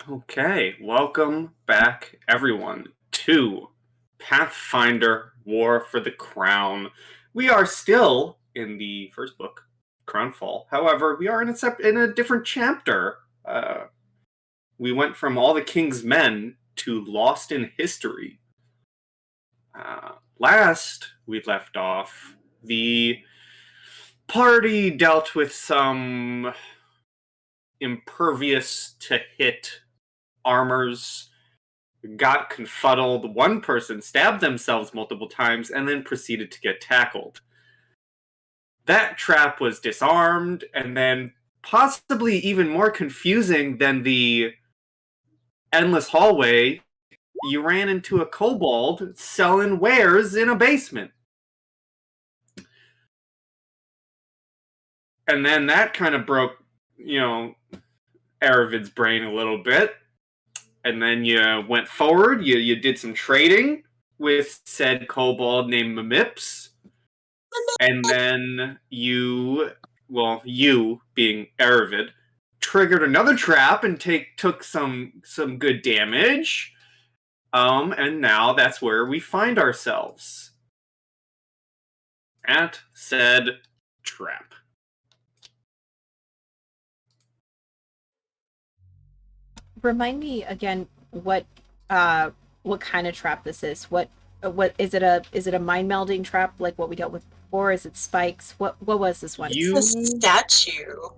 Okay, welcome back, everyone, to Pathfinder War for the Crown. We are still in the first book, Crownfall. However, we are in a different chapter. We went from All the King's Men to Lost in History. Last we left off, the party dealt with some impervious to hit armors, got confuddled. One person stabbed themselves multiple times and then proceeded to get tackled. That trap was disarmed, and then possibly even more confusing than the endless hallway, you ran into a kobold selling wares in a basement. And then that kind of broke, Aravid's brain a little bit. And then you went forward, you did some trading with said kobold named Mimips. And then you being Aravid, triggered another trap and took some good damage. And now that's where we find ourselves. At said trap. Remind me again what kind of trap this is. What is it a mind melding trap like what we dealt with before? Is it spikes? What was this one? It's a statue.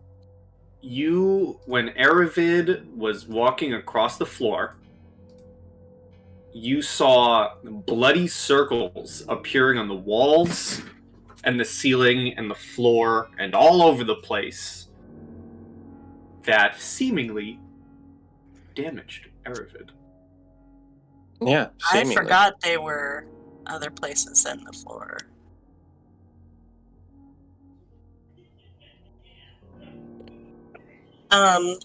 When Aravid was walking across the floor, you saw bloody circles appearing on the walls and the ceiling and the floor and all over the place that seemingly damaged Aravid. Yeah, seemingly. I forgot they were other places than the floor. And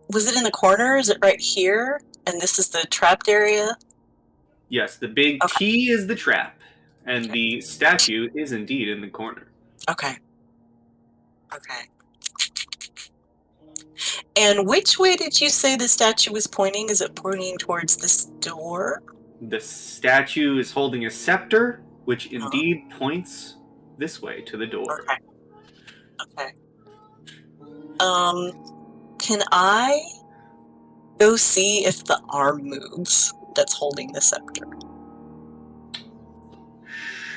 was it in the corner? Is it right here? And this is the trapped area? Yes, the big key is the trap, and the statue is indeed in the corner. Okay. And which way did you say the statue was pointing? Is it pointing towards this door? The statue is holding a scepter, which indeed points this way to the door. Okay. Can I go see if the arm moves that's holding the scepter?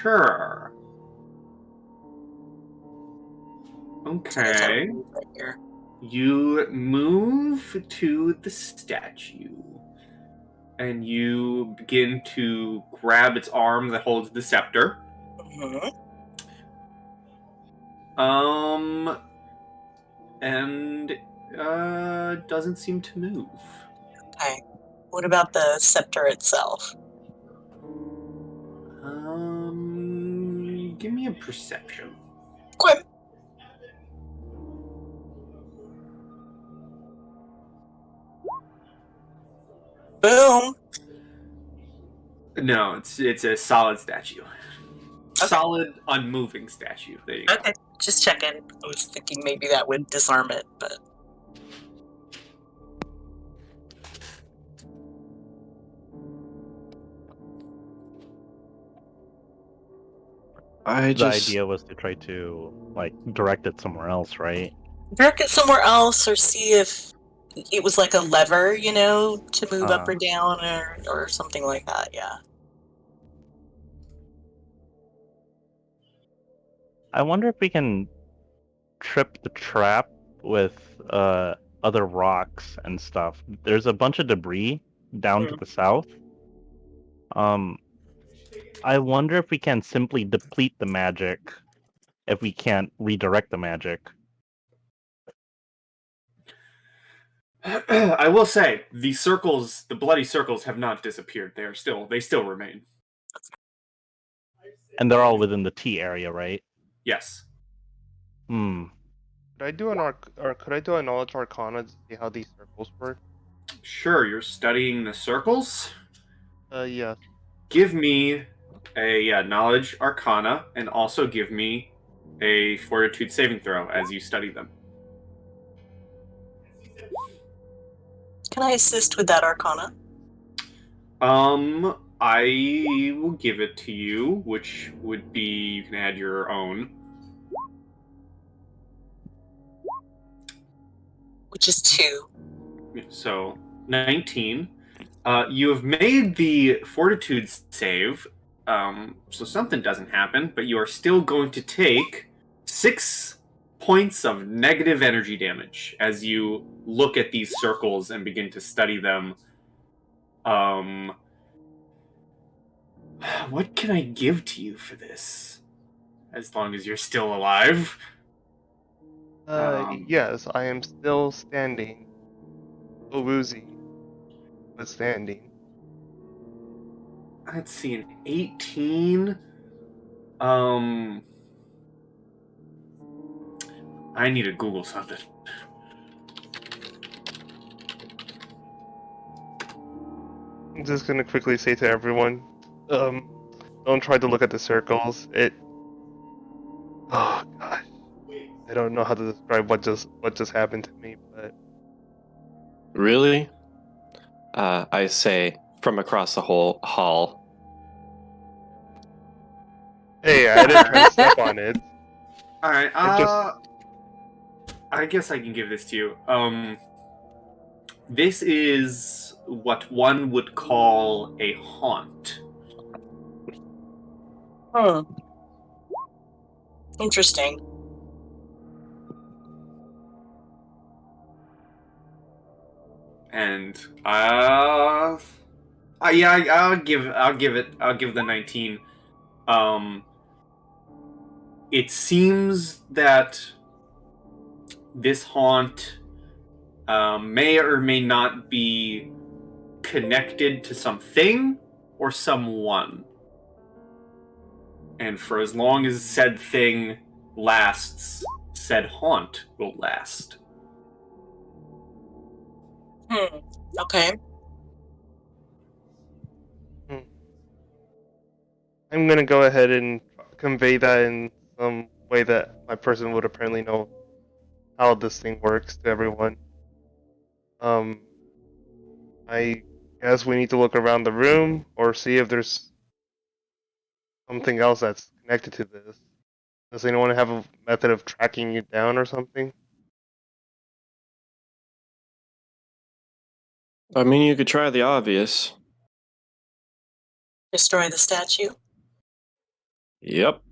Sure. Okay. Right here. You move to the statue, and you begin to grab its arm that holds the scepter. Mm-hmm. And doesn't seem to move. Okay. What about the scepter itself? Give me a perception. Quick. Boom. No, it's a solid statue. Okay. Solid, unmoving statue. There you go. Okay, just checking. I was thinking maybe that would disarm it, but... The idea was to try to, direct it somewhere else, right? Direct it somewhere else, or see if it was like a lever, to move up or down, or something like that, yeah. I wonder if we can trip the trap with other rocks and stuff. There's a bunch of debris down to the south. I wonder if we can simply deplete the magic if we can't redirect the magic. I will say, the bloody circles have not disappeared. They still remain. And they're all within the T area, right? Yes. Could I do a knowledge arcana to see how these circles work? Sure, you're studying the circles? Yes. Give me a knowledge arcana, and also give me a fortitude saving throw as you study them. Can I assist with that arcana? I will give it to you, which would be you can add your own. Which is 2. So 19. You have made the fortitude save, so something doesn't happen, but you are still going to take 6 points of negative energy damage as you look at these circles and begin to study them. What can I give to you for this? As long as you're still alive. Yes, I am still standing. Woozy was standing. Let's see, an 18. I need to Google something. I'm just gonna quickly say to everyone, don't try to look at the circles. Oh gosh, I don't know how to describe what just happened to me, but Really? I say from across the whole hall. hey, I didn't try to step on it. Alright, It I guess I can give this to you. This is what one would call a haunt. Hmm. Interesting. And yeah, I'll give the 19. It seems that this haunt may or may not be connected to something or someone. And for as long as said thing lasts, said haunt will last. Okay. I'm gonna go ahead and convey that in some way that my person would apparently know how this thing works to everyone. I guess we need to look around the room or see if there's something else that's connected to this. Does anyone have a method of tracking it down or something? I mean, you could try the obvious. Destroy the statue. Yep.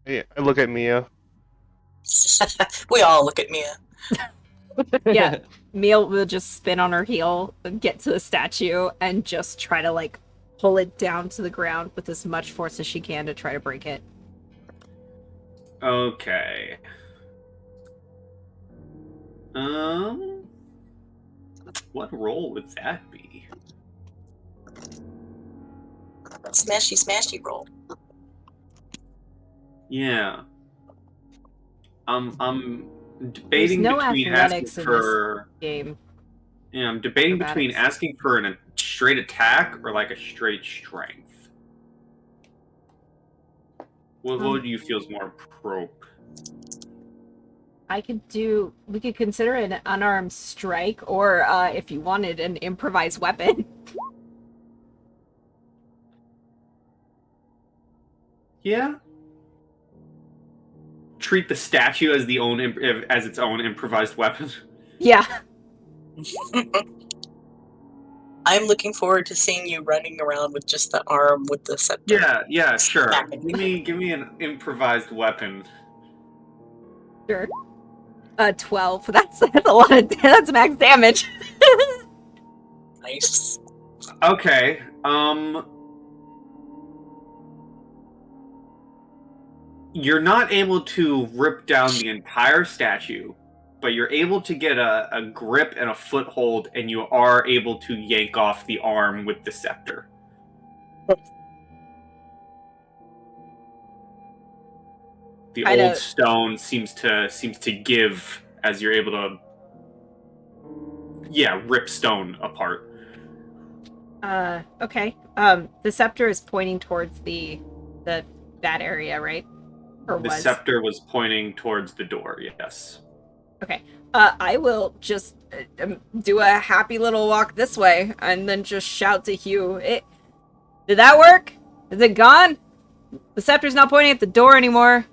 Yeah, I look at Mia. We all look at Mia. Yeah. Meal will just spin on her heel, get to the statue, and just try to, like, pull it down to the ground with as much force as she can to try to break it. Okay. What role would that be? Smashy, smashy roll. Yeah. I'm There's debating no between asking athletics in this for. game. Yeah, I'm debating between Acrobatics. asking for a straight attack or like a straight strength. What do you feel is more appropriate? We could consider an unarmed strike, or if you wanted, an improvised weapon. Yeah. Treat the statue as as its own improvised weapon. Yeah. I'm looking forward to seeing you running around with just the arm with the scepter. Yeah, sure. Smacking. Give me an improvised weapon. Sure. 12. That's a lot of that's max damage. Nice. Okay. You're not able to rip down the entire statue, but you're able to get a grip and a foothold, and you are able to yank off the arm with the scepter. The old stone seems to give as you're able to rip stone apart. Okay. The scepter is pointing towards that area, right? Or The scepter was pointing towards the door, yes. Okay. I will just do a happy little walk this way and then just shout to Hugh. Did that work? Is it gone? The scepter's not pointing at the door anymore.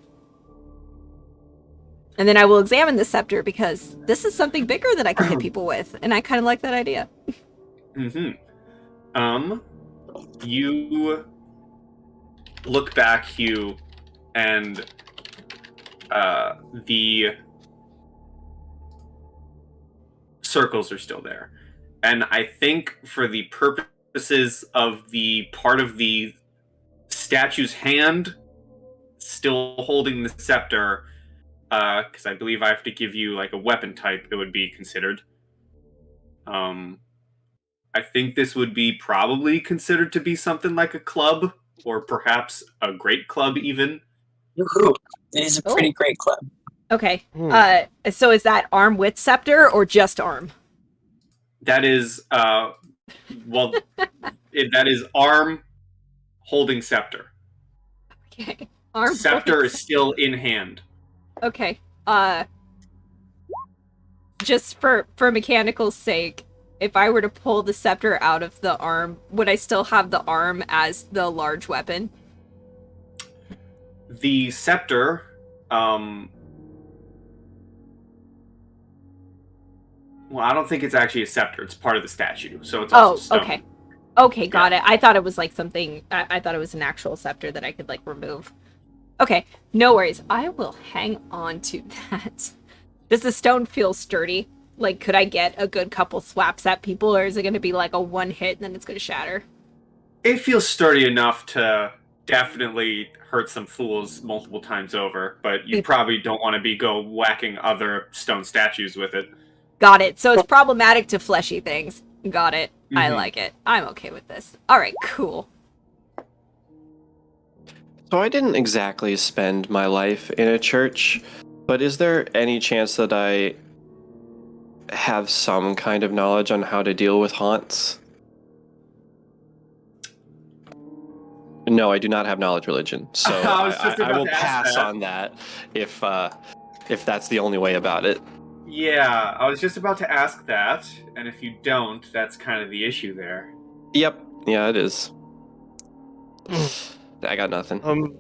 And then I will examine the scepter because this is something bigger that I can hit people with, and I kind of like that idea. You look back, Hugh, and the circles are still there. And I think for the purposes of the part of the statue's hand still holding the scepter, because I believe I have to give you like a weapon type, it would be considered. I think this would be probably considered to be something like a club, or perhaps a great club even. Ooh, it is a pretty great club. Okay. So is that arm with scepter or just arm? That is, that is arm holding scepter. Okay. Arm Scepter is still in hand. Okay. Just for mechanical's sake, if I were to pull the scepter out of the arm, would I still have the arm as the large weapon? The scepter, well, I don't think it's actually a scepter. It's part of the statue, so it's also stone. Okay. Okay, got it. I thought it was like something... I thought it was an actual scepter that I could, like, remove. Okay, no worries. I will hang on to that. Does the stone feel sturdy? Like, could I get a good couple swaps at people, or is it going to be like a one hit and then it's going to shatter? It feels sturdy enough to definitely hurt some fools multiple times over, but you probably don't want to go whacking other stone statues with it. Got it. So it's problematic to fleshy things. Got it. Mm-hmm. I like it. I'm okay with this. All right, cool. So I didn't exactly spend my life in a church, but is there any chance that I have some kind of knowledge on how to deal with haunts? No, I do not have knowledge religion, so I will pass on that if that's the only way about it. Yeah, I was just about to ask that, and if you don't, that's kind of the issue there. Yep, yeah, it is. I got nothing. I'm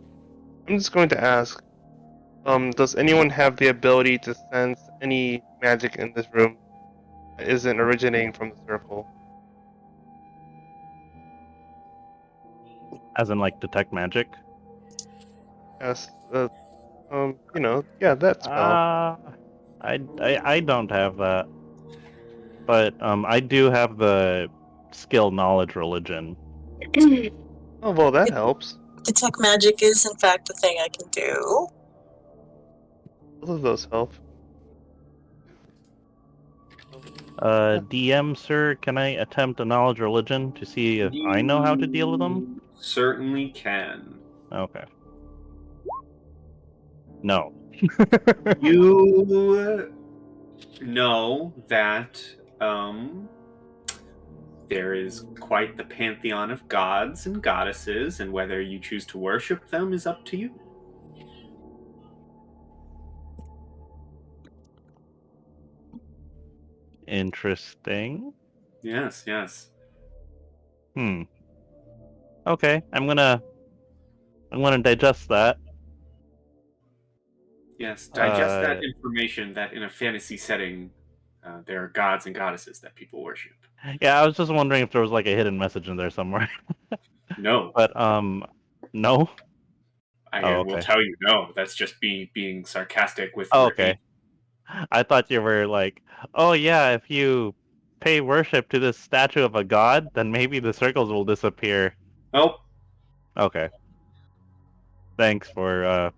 just going to ask, does anyone have the ability to sense any magic in this room that isn't originating from the circle? As in, like, detect magic? Yes, that spell. I don't have that, but I do have the skill knowledge religion. Oh well, that helps. Detect magic is in fact a thing I can do. Both of those help. DM, sir, can I attempt a knowledge religion to see if I know how to deal with them? Certainly can. Okay. No. You know that there is quite the pantheon of gods and goddesses, and whether you choose to worship them is up to you. Interesting. Yes. Okay, I'm gonna digest that. Yes, digest that information that in a fantasy setting, there are gods and goddesses that people worship. Yeah, I was just wondering if there was like a hidden message in there somewhere. No. But no. I will tell you no. That's just being sarcastic with. Oh, okay. I thought you were like, oh yeah, if you pay worship to this statue of a god, then maybe the circles will disappear. Nope. Okay. Thanks for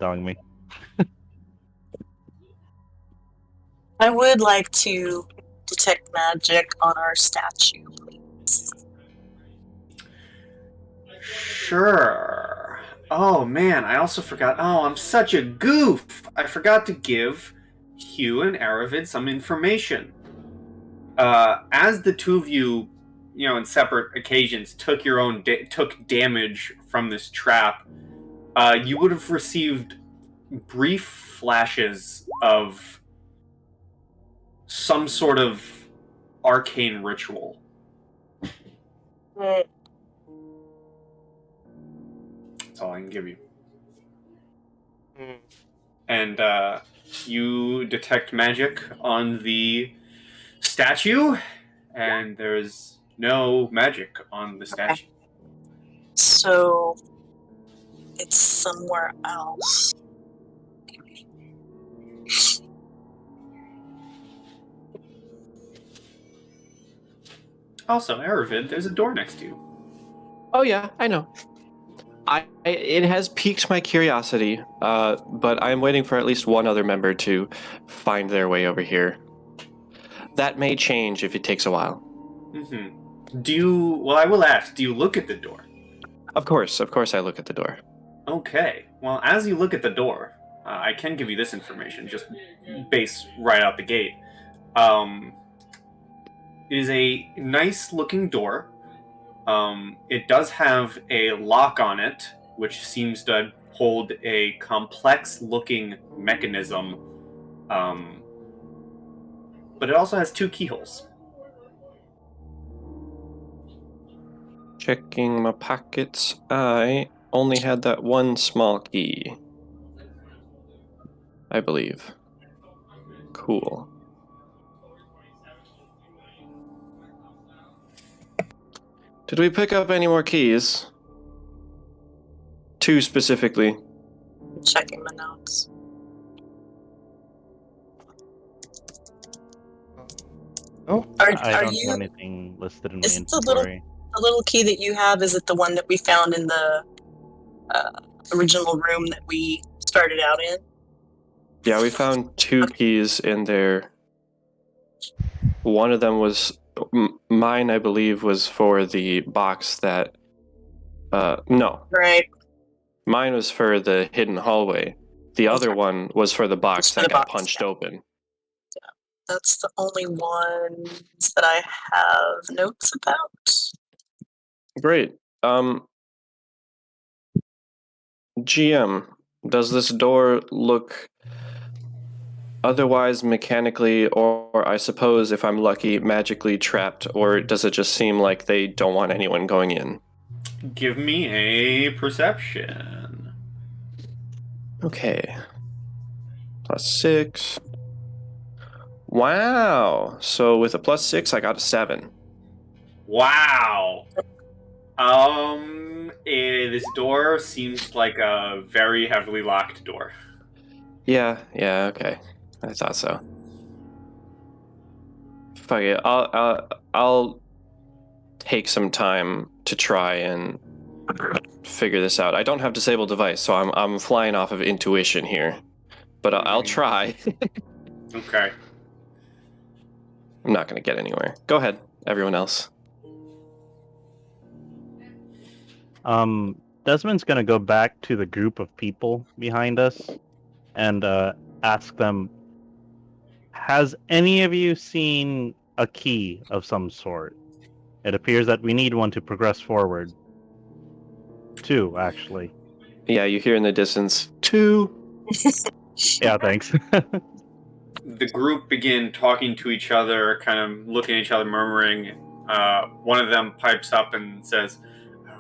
telling me. I would like to detect magic on our statue, please. Sure. Oh man, I also forgot. Oh, I'm such a goof. I forgot to give Hugh and Aravid some information. As the two of you, in separate occasions, took took damage from this trap, you would have received brief flashes of some sort of arcane ritual. That's all I can give you. And you detect magic on the statue, and there's no magic on the statue. So it's somewhere else. Also, Aravid, there's a door next to you. Oh yeah, I know. It has piqued my curiosity, but I'm waiting for at least one other member to find their way over here. That may change if it takes a while. Mm-hmm. Well, I will ask, do you look at the door? Of course I look at the door. Okay. Well, as you look at the door, I can give you this information, just base right out the gate. It is a nice-looking door. It does have a lock on it, which seems to hold a complex-looking mechanism. But it also has 2 keyholes. Checking my pockets. I only had that one small key, I believe. Cool. Did we pick up any more keys? 2 specifically. Checking my notes. Oh, Are I don't you have anything listed in my Is the little- inventory. the little key that you have? Is it the one that we found in the original room that we started out in? Yeah, we found 2 keys in there. One of them was mine, I believe, was for the box that. No, Right. mine was for the hidden hallway. The other Okay. one was for the box Just for that the got box, punched yeah. open. That's the only ones that I have notes about. Great. GM, does this door look otherwise mechanically, or I suppose if I'm lucky, magically trapped, or does it just seem like they don't want anyone going in? Give me a perception. Okay. +6. Wow. So with a +6, I got a 7. Wow. This door seems like a very heavily locked door. Yeah, okay. I thought so. Fuck it. I'll take some time to try and figure this out. I don't have disabled device, so I'm flying off of intuition here. But I'll try. Okay. I'm not going to get anywhere. Go ahead, everyone else. Desmond's gonna go back to the group of people behind us and ask them, has any of you seen a key of some sort? It appears that we need one to progress forward. 2, actually. Yeah, you hear in the distance, 2. Yeah, thanks. The group begin talking to each other, kind of looking at each other, murmuring. One of them pipes up and says,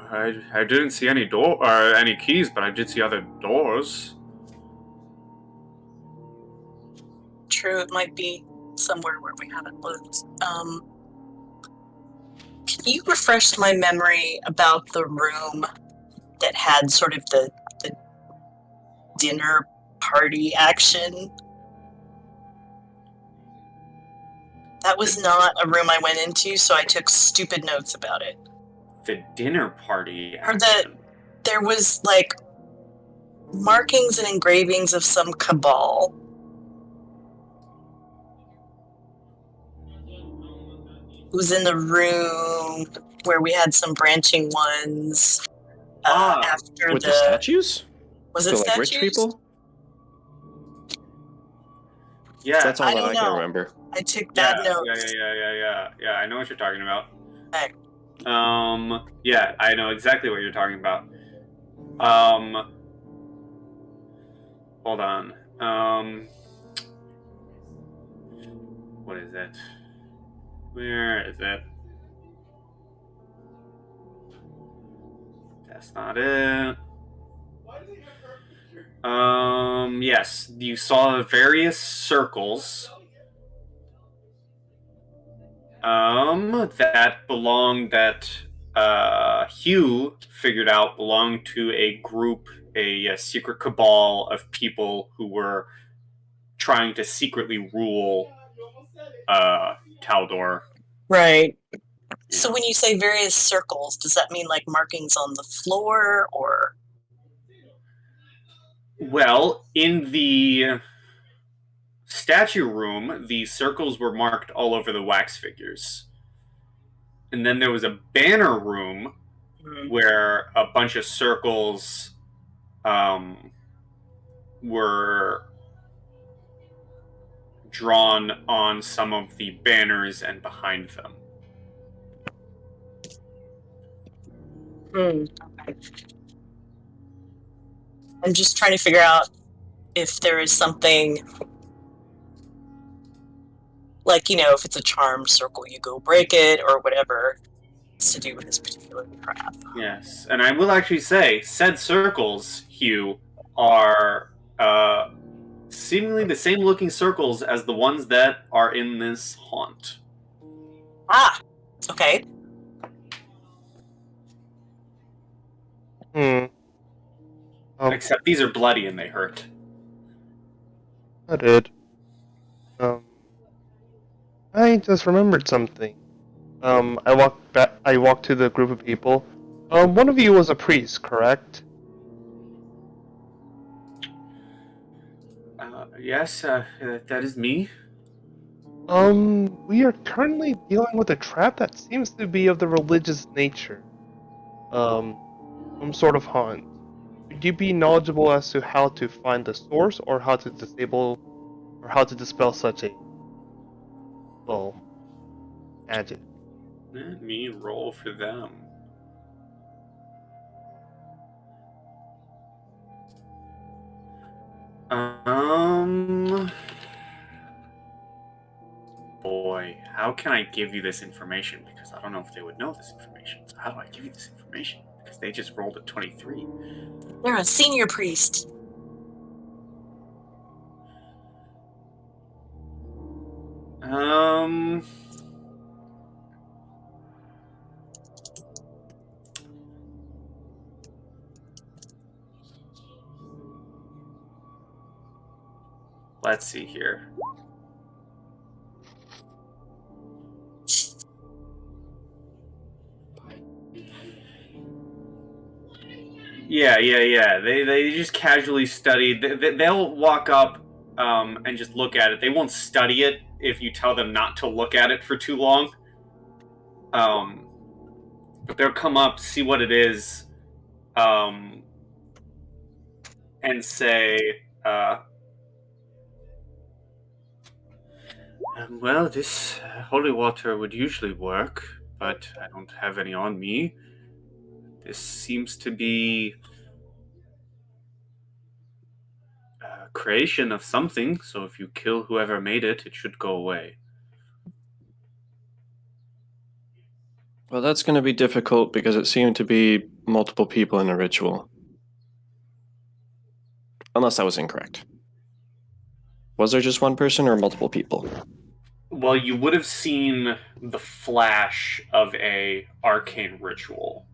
I didn't see any door or any keys, but I did see other doors. True, it might be somewhere where we haven't looked. Can you refresh my memory about the room that had sort of the dinner party action? That was not a room I went into, so I took stupid notes about it. The dinner party. Or that there was like markings and engravings of some cabal. It was in the room where we had some branching ones. After With the statues? Was it So, like, statues? rich people? Yeah. That's all I that don't I can know. remember. I took bad notes. Yeah. I know what you're talking about. Okay. Yeah, I know exactly what you're talking about. Hold on. What what is it? Where is it? That's not it. Yes, you saw various circles. That Hugh figured out belonged to a group, a secret cabal of people who were trying to secretly rule Taldor. Right. So when you say various circles, does that mean like markings on the floor or? Well, in the statue room, the circles were marked all over the wax figures. And then there was a banner room where a bunch of circles were drawn on some of the banners and behind them. Okay. I'm just trying to figure out if there is something like, if it's a charmed circle, you go break it or whatever. It's to do with this particular crap. Yes, and I will actually say, said circles, Hugh, are seemingly the same looking circles as the ones that are in this haunt. Ah, okay. Except these are bloody and they hurt. I did. I just remembered something. I walked back. I walked to the group of people. One of you was a priest, correct? Yes, that is me. We are currently dealing with a trap that seems to be of the religious nature. Some sort of haunt. Would you be knowledgeable as to how to find the source, or how to disable, or how to dispel such a, magic? Let me roll for them. Boy, how can I give you this information? Because I don't know if they would know this information. So how do I give you this information? Because they just rolled a 23. They're a senior priest. Let's see here. Yeah. They just casually studied. They'll walk up and just look at it. They won't study it if you tell them not to look at it for too long. But they'll come up, see what it is, and say, well, this holy water would usually work, but I don't have any on me. This seems to be a creation of something, so if you kill whoever made it, it should go away. Well, that's going to be difficult because it seemed to be multiple people in a ritual. Unless I was incorrect. Was there just one person or multiple people? Well, you would have seen the flash of a arcane ritual.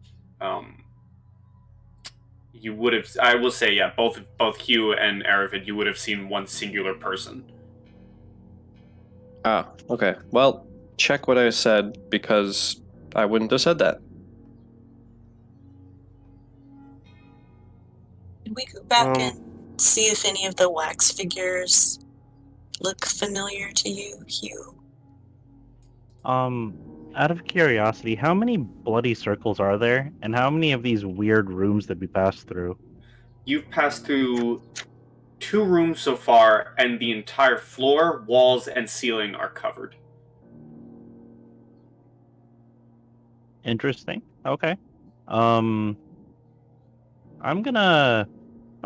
You would have. I will say, yeah, both Hugh and Aravid, you would have seen one singular person. Ah, okay. Well, check what I said because I wouldn't have said that. Can we go back and see if any of the wax figures look familiar to you, Hugh? Out of curiosity, how many bloody circles are there, and how many of these weird rooms that we passed through? You've passed through 2 rooms so far, and the entire floor, walls, and ceiling are covered. Interesting. Okay. I'm gonna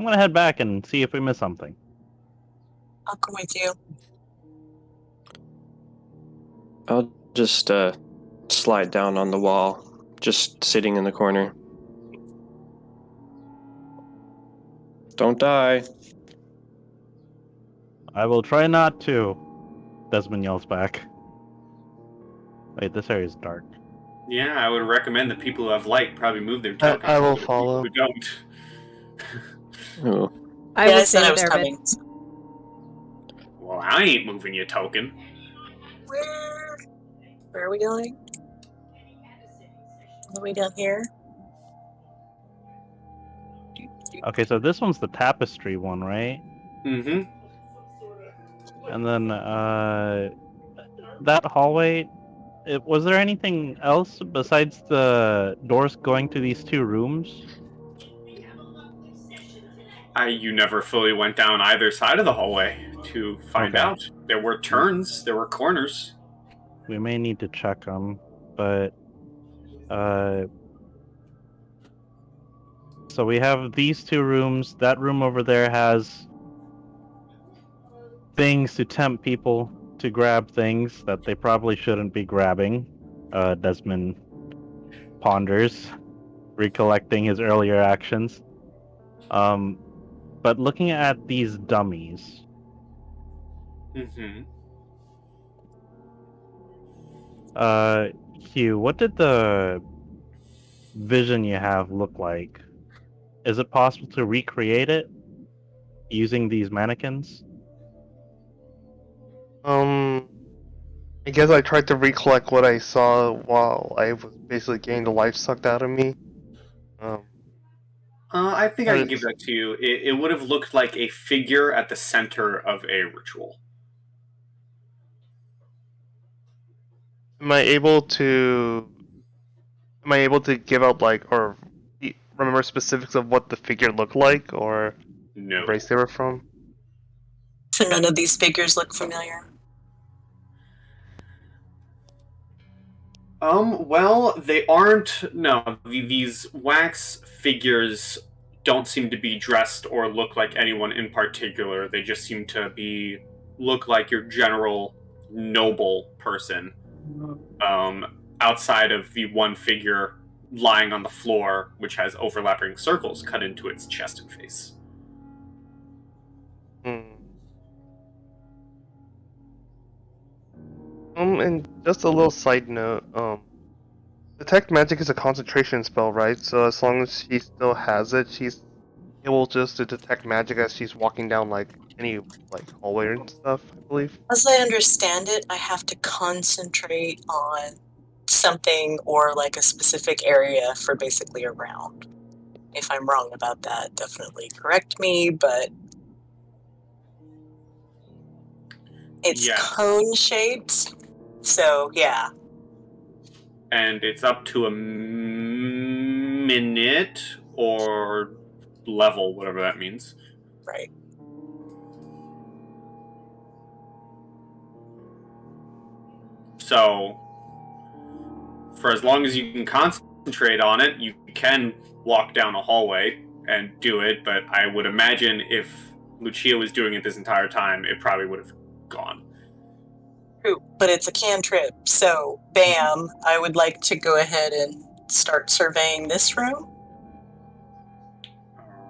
head back and see if we miss something. I'll come with you. I'll just slide down on the wall, just sitting in the corner. Don't die. I will try not to. Desmond yells back. Wait, this area is dark. Yeah, I would recommend that people who have light probably move their tokens. I will over to people follow. Who don't. Ooh. I yeah, I will said stay I with was Airbud. coming. Well, I ain't moving your token. Where are we going? All the way down here? Okay, so this one's the tapestry one, right? Mm-hmm. And then that hallway. Was there anything else besides the doors going to these two rooms? You never fully went down either side of the hallway to find Okay. out. There were turns, there were corners. We may need to check them, but so we have these two rooms. That room over there has things to tempt people to grab things that they probably shouldn't be grabbing. Desmond ponders, recollecting his earlier actions. But looking at these dummies, Mm-hmm. Hugh, what did the vision you have look like? Is it possible to recreate it using these mannequins? I guess I tried to recollect what I saw while I was basically getting the life sucked out of me. I think I can give that to you. It would have looked like a figure at the center of a ritual. Am I able to give out or remember specifics of what the figure looked like or No. the race they were from? So none of these figures look familiar. Well, they aren't. No, these wax figures don't seem to be dressed or look like anyone in particular. They just seem to look like your general noble person. Outside of the one figure lying on the floor, which has overlapping circles cut into its chest and face. And just a little side note, detect magic is a concentration spell, right? So as long as she still has it, she's able just to detect magic as she's walking down any hallway and stuff, I believe. As I understand it, I have to concentrate on something or like a specific area for basically a round. If I'm wrong about that, definitely correct me, but it's Yes. cone shaped. So yeah. And it's up to a minute or level, whatever that means. Right. So, for as long as you can concentrate on it, you can walk down a hallway and do it, but I would imagine if Lucia was doing it this entire time, it probably would have gone. True, but it's a cantrip, so bam, I would like to go ahead and start surveying this room.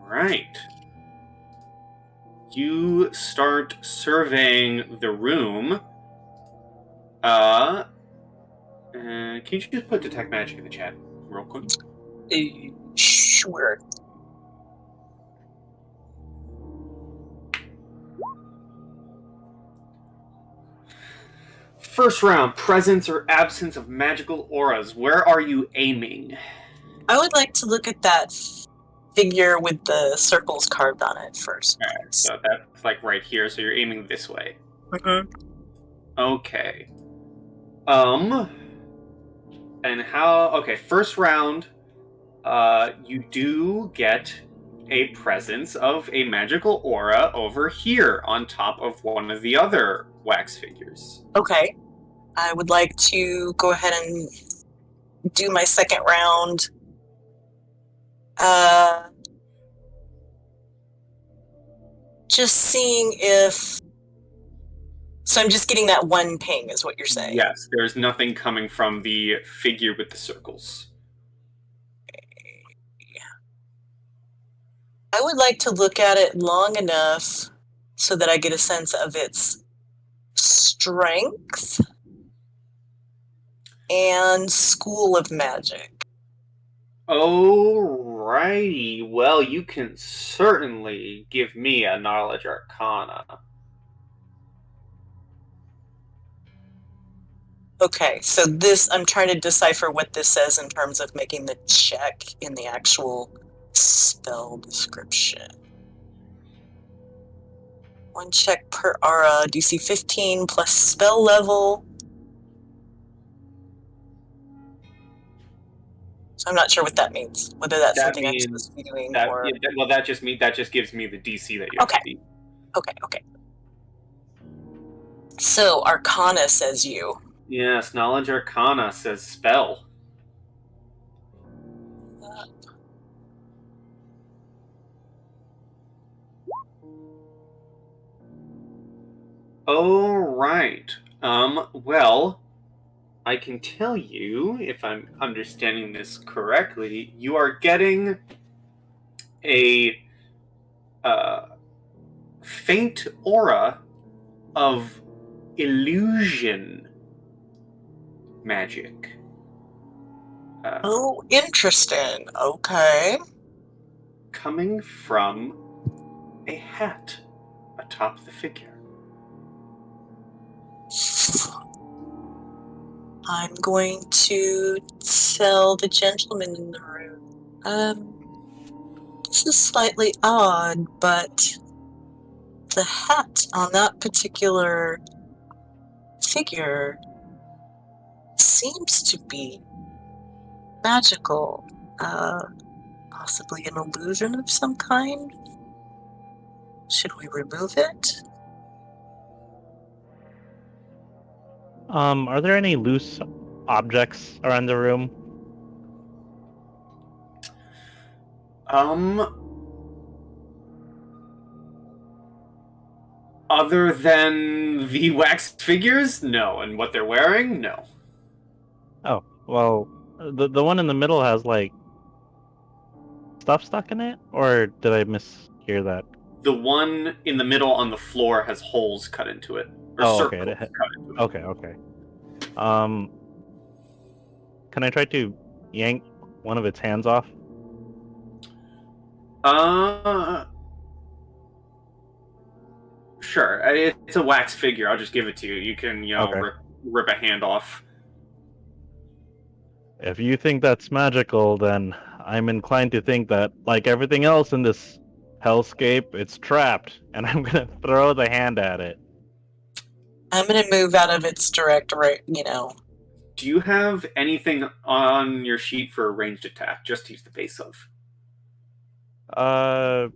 Alright. You start surveying the room. Can you just put detect magic in the chat real quick? Sure. First round, presence or absence of magical auras. Where are you aiming? I would like to look at that figure with the circles carved on it first. Alright, so that's right here, so you're aiming this way. Mm-hmm. Okay. And how... Okay, first round, you do get a presence of a magical aura over here on top of one of the other wax figures. Okay. I would like to go ahead and do my second round. Just seeing if So I'm just getting that one ping, is what you're saying? Yes, there's nothing coming from the figure with the circles. I would like to look at it long enough so that I get a sense of its strength and school of magic. Alrighty, well, you can certainly give me a knowledge arcana. Okay, so this, I'm trying to decipher what this says in terms of making the check in the actual spell description. 1 check per aura, DC 15 plus spell level. So I'm not sure what that means. Whether that's That something I'm means supposed to be doing that, or... that just gives me the DC that you have Okay. to beat. Okay. So Arcana says you. Yes, knowledge arcana says spell. Oh, right. Well, I can tell you, if I'm understanding this correctly, you are getting a faint aura of illusion magic. Oh, interesting. Okay. Coming from a hat atop the figure. I'm going to tell the gentleman in the room. This is slightly odd, but the hat on that particular figure seems to be magical. Possibly an illusion of some kind? Should we remove it? Are there any loose objects around the room? Other than the wax figures, no. And what they're wearing, no. Oh, well, the one in the middle has like stuff stuck in it, or did I mishear that? The one in the middle on the floor has holes cut into it. Or Oh, okay. circles cut into it. Okay. Can I try to yank one of its hands off? Sure. It's a wax figure. I'll just give it to you. You can, Okay. rip a hand off. If you think that's magical, then I'm inclined to think that, like everything else in this hellscape, it's trapped, and I'm gonna throw the hand at it. I'm gonna move out of its direct right, Do you have anything on your sheet for a ranged attack? Just use the base of. I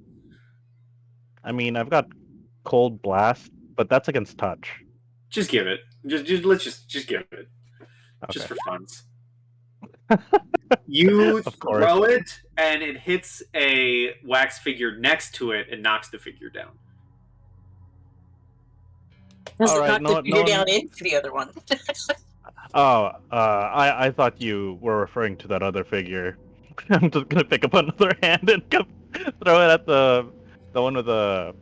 mean, I've got cold blast, but that's against touch. Just give it. Let's just give it. Okay. Just for funs. You Of course. throw it, and it hits a wax figure next to it and knocks the figure down. Does All it right, knock the figure down into the other one? I thought you were referring to that other figure. I'm just gonna pick up another hand and throw it at the one with the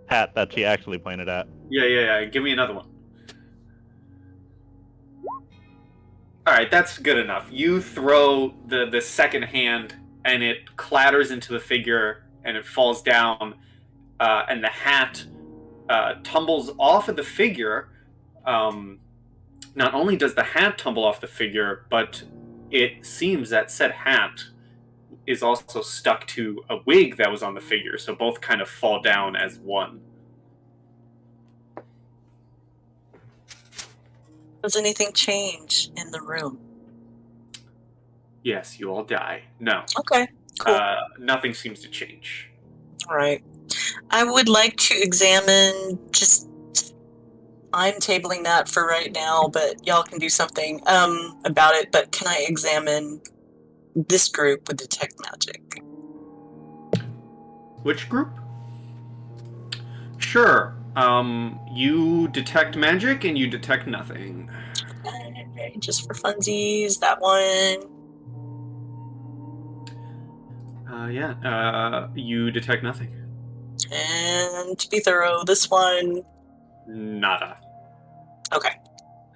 hat that she actually pointed at. Yeah. Give me another one. All right, that's good enough. You throw the second hand, and it clatters into the figure, and it falls down, and the hat tumbles off of the figure. Not only does the hat tumble off the figure, but it seems that said hat is also stuck to a wig that was on the figure, so both kind of fall down as one. Does anything change in the room? Yes, you all die. No. Okay, cool. Nothing seems to change. Right. I would like to examine I'm tabling that for right now, but y'all can do something about it. But can I examine this group with detect magic? Which group? Sure. You detect magic and you detect nothing. Okay, just for funsies, that one. You detect nothing. And to be thorough, this one. Nada. Okay.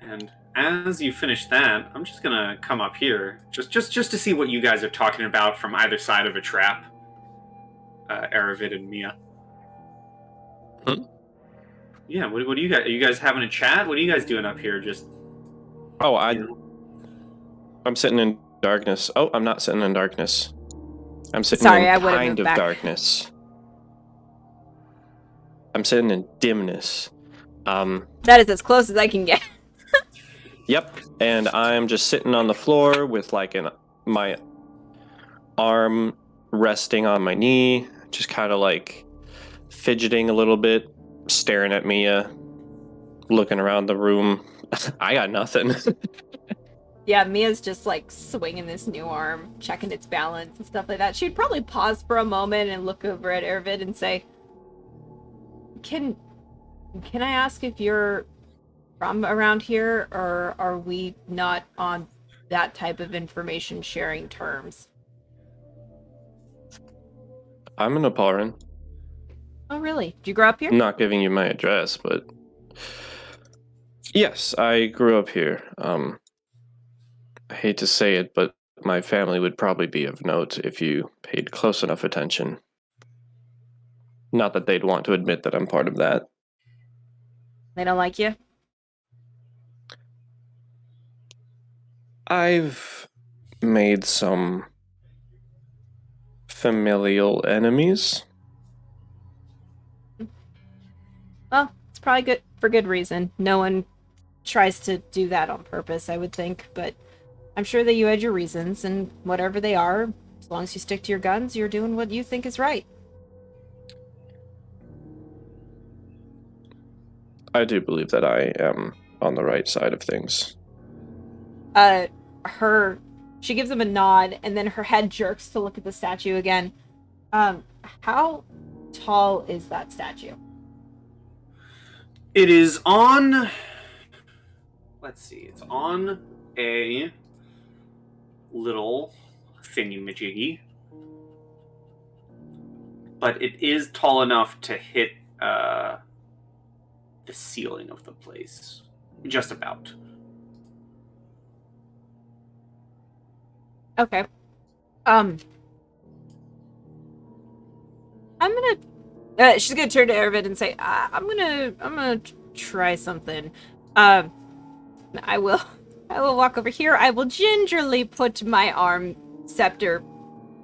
And as you finish that, I'm just gonna come up here, just to see what you guys are talking about from either side of a trap. Aravid and Mia. Yeah, what do you guys? Are you guys having a chat? What are you guys doing up here? Just I'm sitting in darkness. Oh, I'm not sitting in darkness. I'm sitting Sorry, in I would've kind moved of back. darkness. I'm sitting in dimness. That is as close as I can get. Yep, and I'm just sitting on the floor with like my arm resting on my knee, just kind of like fidgeting a little bit, staring at Mia, looking around the room. I got nothing. Yeah, Mia's just like swinging this new arm, checking its balance and stuff like that. She'd probably pause for a moment and look over at Arvid and say, Can I ask if you're from around here, or are we not on that type of information sharing terms? I'm an Aparan. Oh, really? Did you grow up here? I'm not giving you my address, but yes, I grew up here. I hate to say it, but my family would probably be of note if you paid close enough attention. Not that they'd want to admit that I'm part of that. They don't like you? I've made some familial enemies. Well, it's probably good for good reason. No one tries to do that on purpose, I would think, but I'm sure that you had your reasons, and whatever they are, as long as you stick to your guns, you're doing what you think is right. I do believe that I am on the right side of things. She gives him a nod, and then her head jerks to look at the statue again. How tall is that statue? It is on. Let's see. It's on a little thingy-majiggy, but it is tall enough to hit the ceiling of the place, just about. Okay. I'm gonna. She's gonna turn to Arvid and say, "I'm gonna try something. I will walk over here. I will gingerly put my arm, scepter,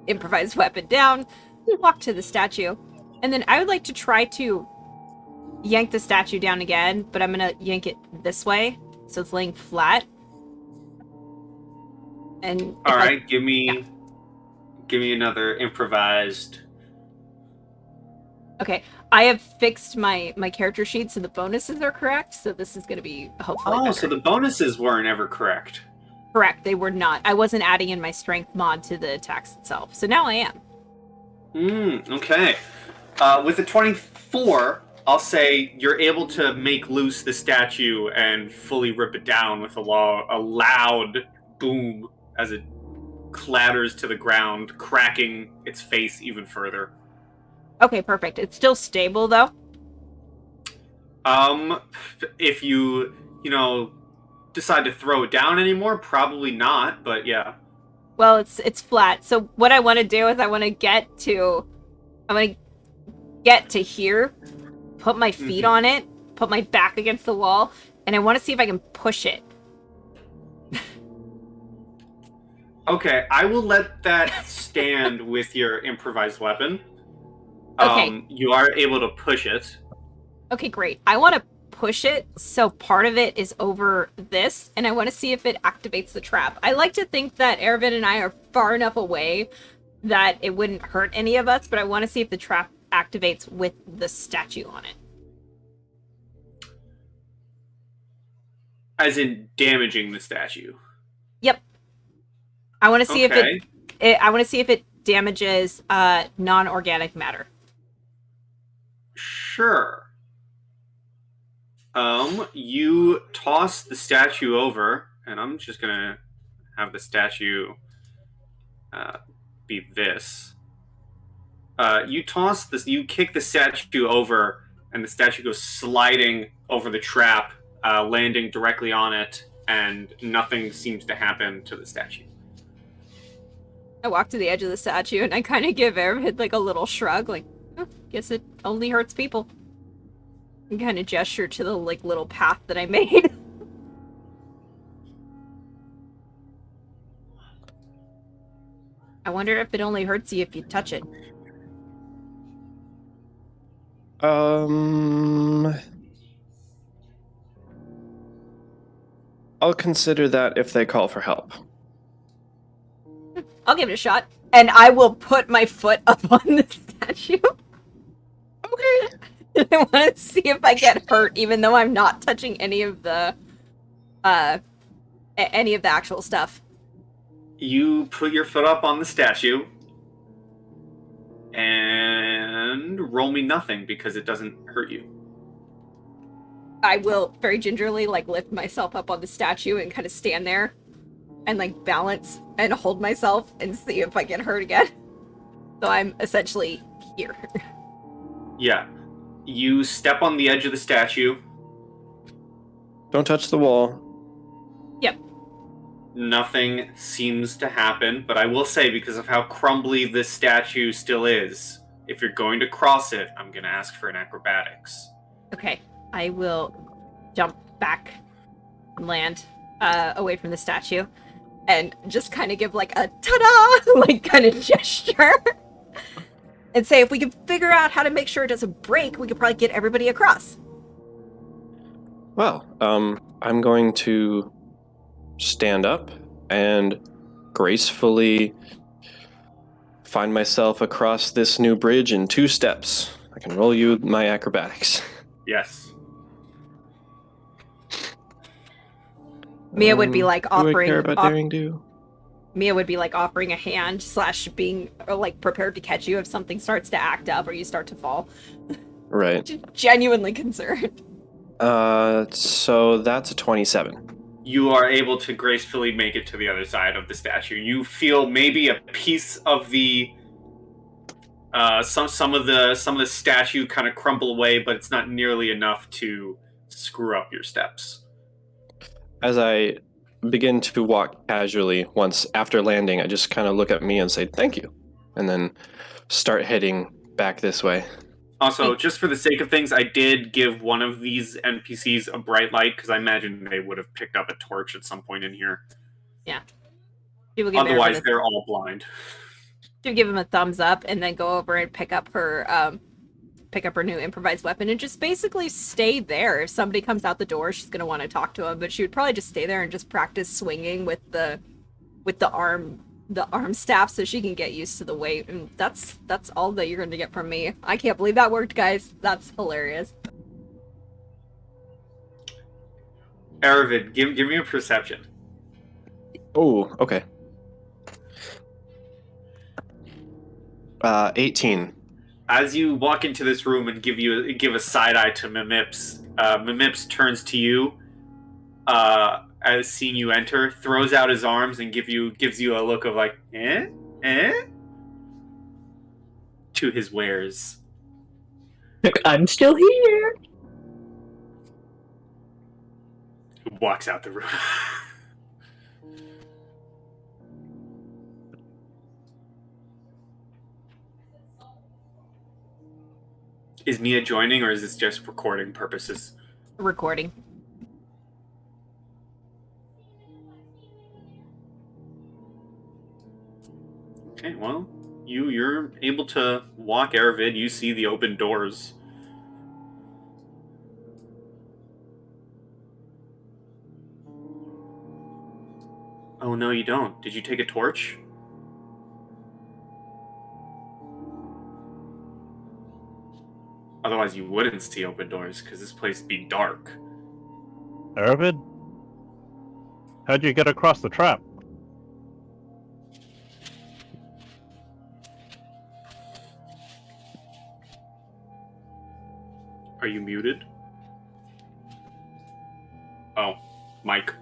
improvised weapon down, walk to the statue, and then I would like to try to yank the statue down again, but I'm gonna yank it this way, so it's laying flat. And all right, give me another improvised. Okay, I have fixed my character sheet so the bonuses are correct, so this is going to be hopefully better. So the bonuses weren't ever correct. Correct, they were not. I wasn't adding in my strength mod to the attacks itself, so now I am. Okay. With a 24, I'll say you're able to make loose the statue and fully rip it down with a loud boom as it clatters to the ground, cracking its face even further. Okay, perfect. It's still stable, though? If you decide to throw it down anymore, probably not, but yeah. Well, it's flat. So what I want to do is I want to get to here, put my feet on it, put my back against the wall, and I want to see if I can push it. Okay, I will let that stand with your improvised weapon. Okay. You are able to push it. Okay, great. I want to push it so part of it is over this, and I want to see if it activates the trap. I like to think that Arvid and I are far enough away that it wouldn't hurt any of us, but I want to see if the trap activates with the statue on it. As in damaging the statue. Yep. I want to see I want to see if it damages non-organic matter. Sure. You toss the statue over, and I'm just gonna have the statue be this. You toss this. You kick the statue over, and the statue goes sliding over the trap, landing directly on it, and nothing seems to happen to the statue. I walk to the edge of the statue and I kind of give Airvid like a little shrug, like, oh, guess it only hurts people. And kind of gesture to the like little path that I made. I wonder if it only hurts you if you touch it. I'll consider that if they call for help. I'll give it a shot. And I will put my foot up on the statue. Okay. I want to see if I get hurt, even though I'm not touching any of the actual stuff. You put your foot up on the statue, and roll me nothing because it doesn't hurt you. I will very gingerly like lift myself up on the statue and kind of stand there and like balance and hold myself and see if I get hurt again. So I'm essentially here. Yeah. You step on the edge of the statue. Don't touch the wall. Yep. Nothing seems to happen, but I will say, because of how crumbly this statue still is, if you're going to cross it, I'm going to ask for an acrobatics. Okay. I will jump back and land away from the statue and just kind of give like a ta-da like kind of gesture and say if we can figure out how to make sure it doesn't break, we could probably get everybody across. Well, I'm going to stand up and gracefully find myself across this new bridge in 2 steps. I can roll you my acrobatics. Yes. Mia would be like offering. Do I care about daring do? Mia would be like offering a hand / being like prepared to catch you if something starts to act up or you start to fall. Right. Genuinely concerned. So that's a 27. You are able to gracefully make it to the other side of the statue. You feel maybe a piece of the some of the statue kind of crumble away, but it's not nearly enough to screw up your steps. As I begin to walk casually, once after landing, I just kind of look at me and say thank you, and then start heading back this way. Also, just for the sake of things, I did give one of these NPCs a bright light because I imagine they would have picked up a torch at some point in here. Yeah. Otherwise, they're all blind. To give him a thumbs up and then go over and pick up her new improvised weapon and just basically stay there. If somebody comes out the door, she's gonna want to talk to him, but she would probably just stay there and just practice swinging with the arm staff so she can get used to the weight. And that's all that you're gonna get from me. I can't believe that worked, guys. That's hilarious. Aravid, give me a perception. Oh, okay. 18. As you walk into this room and give a side eye to Mimips, Mimips turns to you, as seeing you enter, throws out his arms and gives you a look of like, to his wares. I'm still here. Walks out the room. Is Mia joining, or is this just recording purposes? Recording. Okay, well, you're able to walk Aravid. You see the open doors. Oh no, you don't. Did you take a torch? Otherwise, you wouldn't see open doors, because this place would be dark. Aravid? How'd you get across the trap? Are you muted? Oh, Mike.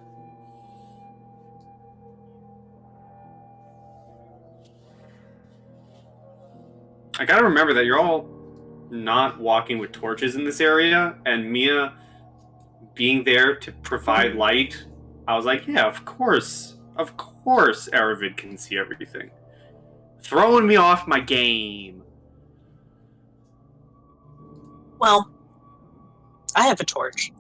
I gotta remember that you're all not walking with torches in this area, and Mia being there to provide light, I was like, yeah, of course Aravid can see everything. Throwing me off my game. Well, I have a torch.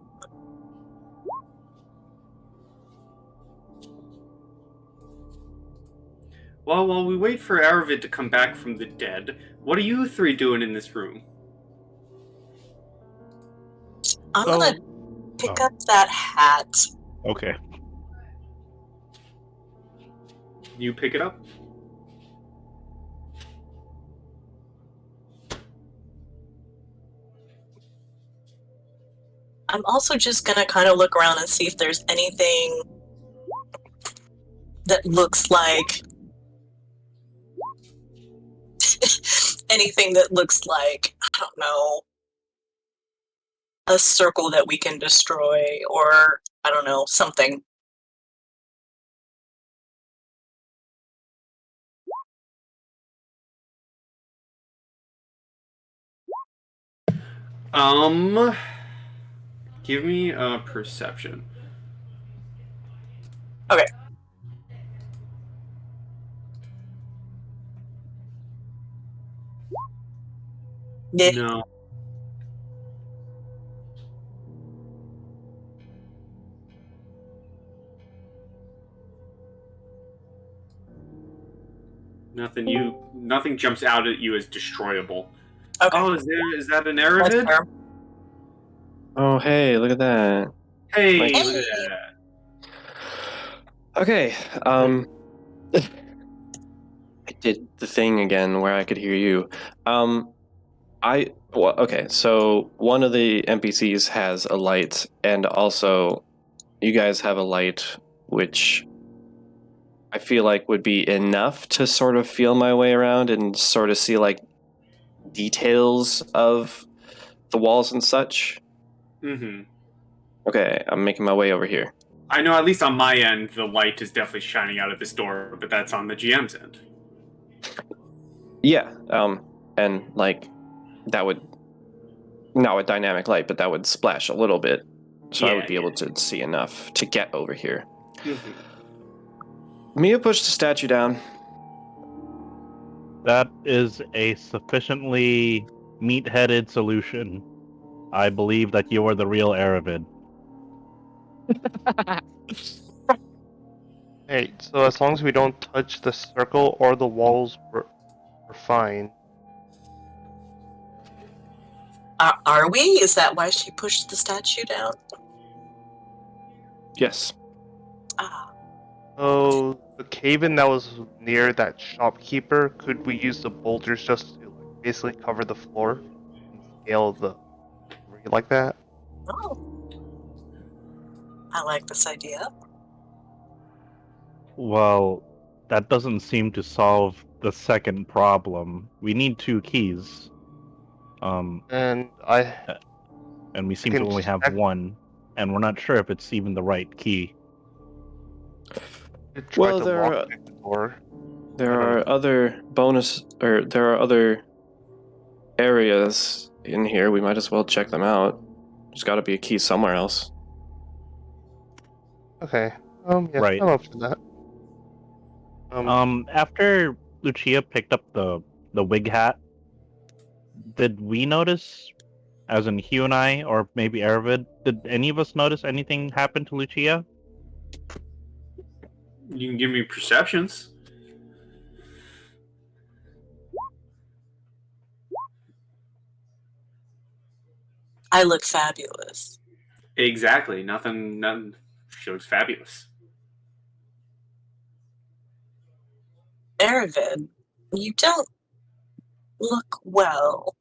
Well, while we wait for Aravid to come back from the dead, what are you three doing in this room? I'm gonna pick up that hat. Okay. You pick it up? I'm also just gonna kind of look around and see if there's anything that looks like anything that looks like, I don't know, a circle that we can destroy, or I don't know, something. Give me a perception. Okay. Yeah. No. Nothing jumps out at you as destroyable. Okay. Oh, is that an That's Aravid? fair. Oh, hey, look at that. Hey, Like- look at that. Okay, I did the thing again where I could hear you. Okay, so one of the NPCs has a light, and also you guys have a light, which I feel like would be enough to sort of feel my way around and sort of see like details of the walls and such. Mm-hmm. Okay, I'm making my way over here. I know, at least on my end, the light is definitely shining out of this door, but that's on the GM's end. Yeah, and like that would not with dynamic light, but that would splash a little bit, so I would be able to see enough to get over here. Mm-hmm. Mia pushed the statue down. That is a sufficiently meat-headed solution. I believe that you are the real Aravid. Hey, so as long as we don't touch the circle or the walls, we're fine. Are we? Is that why she pushed the statue down? Yes. Ah. So the cave-in that was near that shopkeeper, could we use the boulders just to like, basically cover the floor and scale the debris like that? Oh. I like this idea. Well, that doesn't seem to solve the second problem. We need 2 keys. And And we seem to can only have check- one, and we're not sure if it's even the right key. tried Well, to there are- lock the door. There are other there are other areas in here. We might as well check them out. There's got to be a key somewhere else. Okay. Yeah, Right. I'm up for that. After Lucia picked up the wig hat, did we notice, as in Hugh and I, or maybe Aravid, did any of us notice anything happen to Lucia? You can give me perceptions. I look fabulous. Exactly. Nothing. She looks fabulous. Aravid, you don't look well.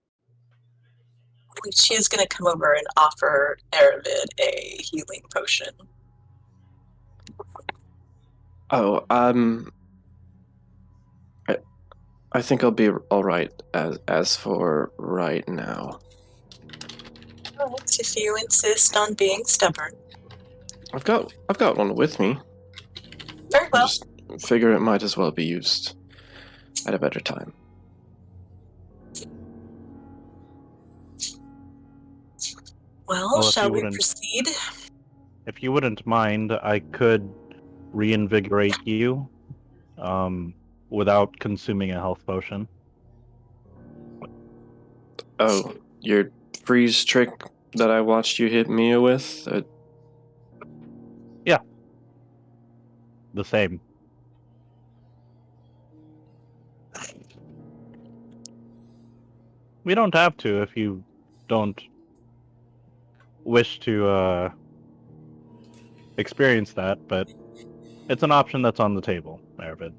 She is going to come over and offer Aravid a healing potion. Oh, I think I'll be all right as for right now. If you insist on being stubborn. I've got one with me. Very I well. just figure it might as well be used at a better time. Well, Well, shall we proceed? if you wouldn't mind, I could reinvigorate you, without consuming a health potion. Oh, your freeze trick that I watched you hit Mia with? The same. We don't have to if you don't wish to experience that, but it's an option that's on the table, Arvid.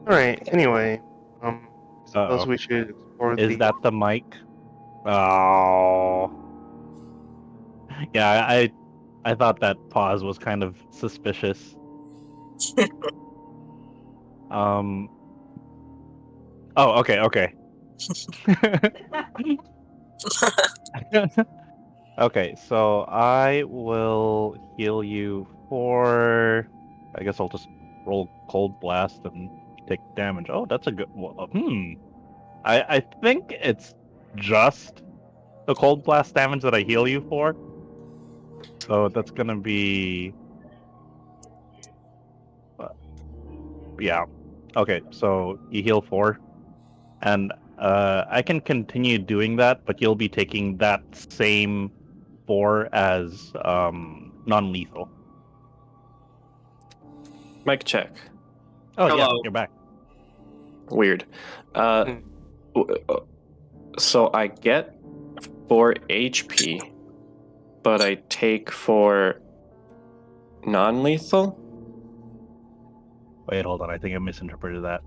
Alright, anyway. Suppose Uh-oh. we should explore Is that the mic? Oh. Yeah, I thought that pause was kind of suspicious. Oh, okay. Okay, so I will heal you for. I guess I'll just roll cold blast and take damage. Oh, that's a good. I think it's just the cold blast damage that I heal you for. So that's gonna be. Yeah. Okay, so you heal 4, and I can continue doing that, but you'll be taking that same 4 as non-lethal. Mic check. Oh yeah, Hello. you're back. Weird. Hmm. So I get 4 HP, but I take 4 non-lethal? Wait, hold on. I think I misinterpreted that.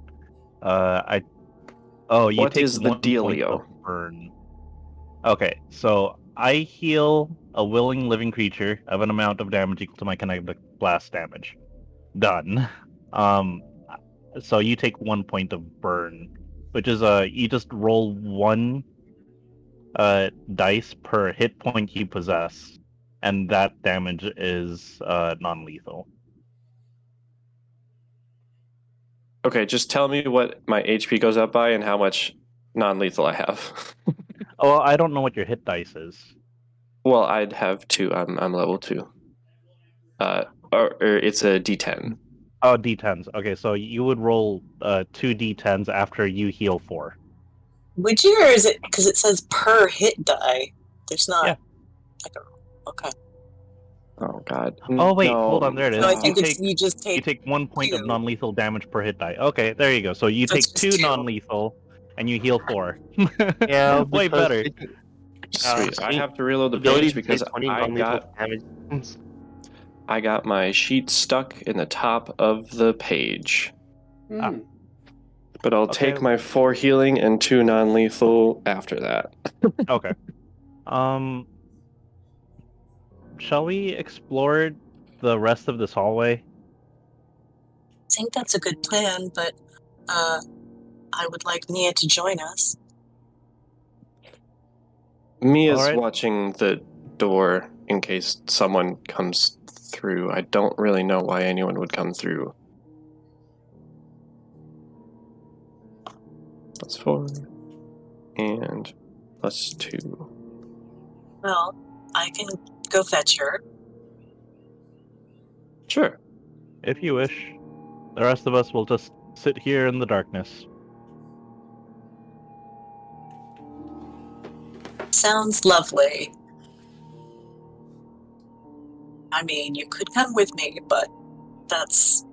You What take is the 1 point of dealio? burn. Okay, so I heal a willing living creature of an amount of damage equal to my kinetic blast damage. Done. Um, so you take 1 point of burn, which is you just roll 1 dice per hit point you possess, and that damage is non-lethal. Okay, just tell me what my HP goes up by and how much non-lethal I have. Oh, I don't know what your hit dice is. Well, I'd have 2. I'm level 2. Or it's a D10. Oh, D10s. Okay, so you would roll 2 D10s after you heal 4. Would you, or is it because it says per hit die? There's not Yeah. like a. Okay. Oh God. Oh wait, No. hold on. There it So I is. think You just take take 1 point of 2. non-lethal damage per hit die. Okay, there you go. So you So it's take just 2 2. non-lethal, and you heal 4. Yeah, Way because better. Sweet. I have to reload the ability page to because take 20 non-lethal damage. I got my sheet stuck in the top of the page. Ah. But I'll Okay. take my 4 healing and 2 non-lethal after that. Okay. Shall we explore the rest of this hallway? I think that's a good plan, but I would like Mia to join us. Mia's Alright. watching the door in case someone comes through. I don't really know why anyone would come through. That's 4. And plus 2. Well, I can go fetch her. Sure. If you wish. The rest of us will just sit here in the darkness. Sounds lovely. I mean, you could come with me, but that's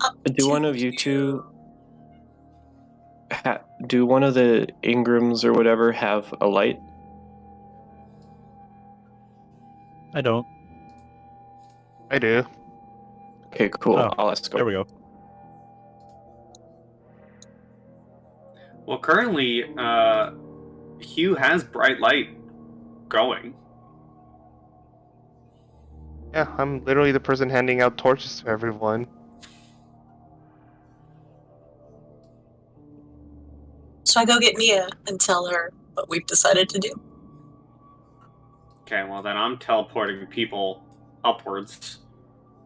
up Do to one of you two... do one of the Ingrams or whatever have a light? I don't. I do. Okay, cool. Oh, I'll ask there we go. Well, currently, Hugh has bright light going. Yeah, I'm literally the person handing out torches to everyone. So I go get Mia and tell her what we've decided to do. Okay, well then I'm teleporting people upwards.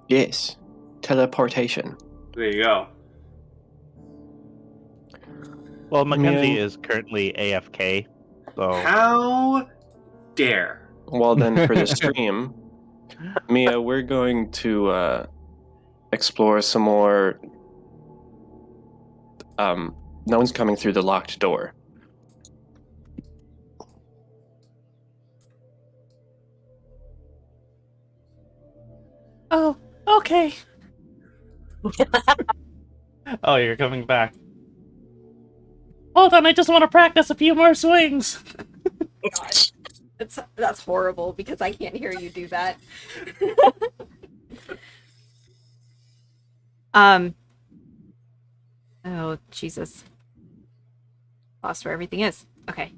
Yes. Teleportation. There you go. Well, Mackenzie Mia- is currently AFK, so How dare? Well, then for the stream, Mia, we're going to explore some more. No one's coming through the locked door. Oh, okay. Oh, you're coming back. Hold on, I just want to practice a few more swings. Gosh, that's horrible because I can't hear you do that. Oh Jesus. Lost where everything is. Okay.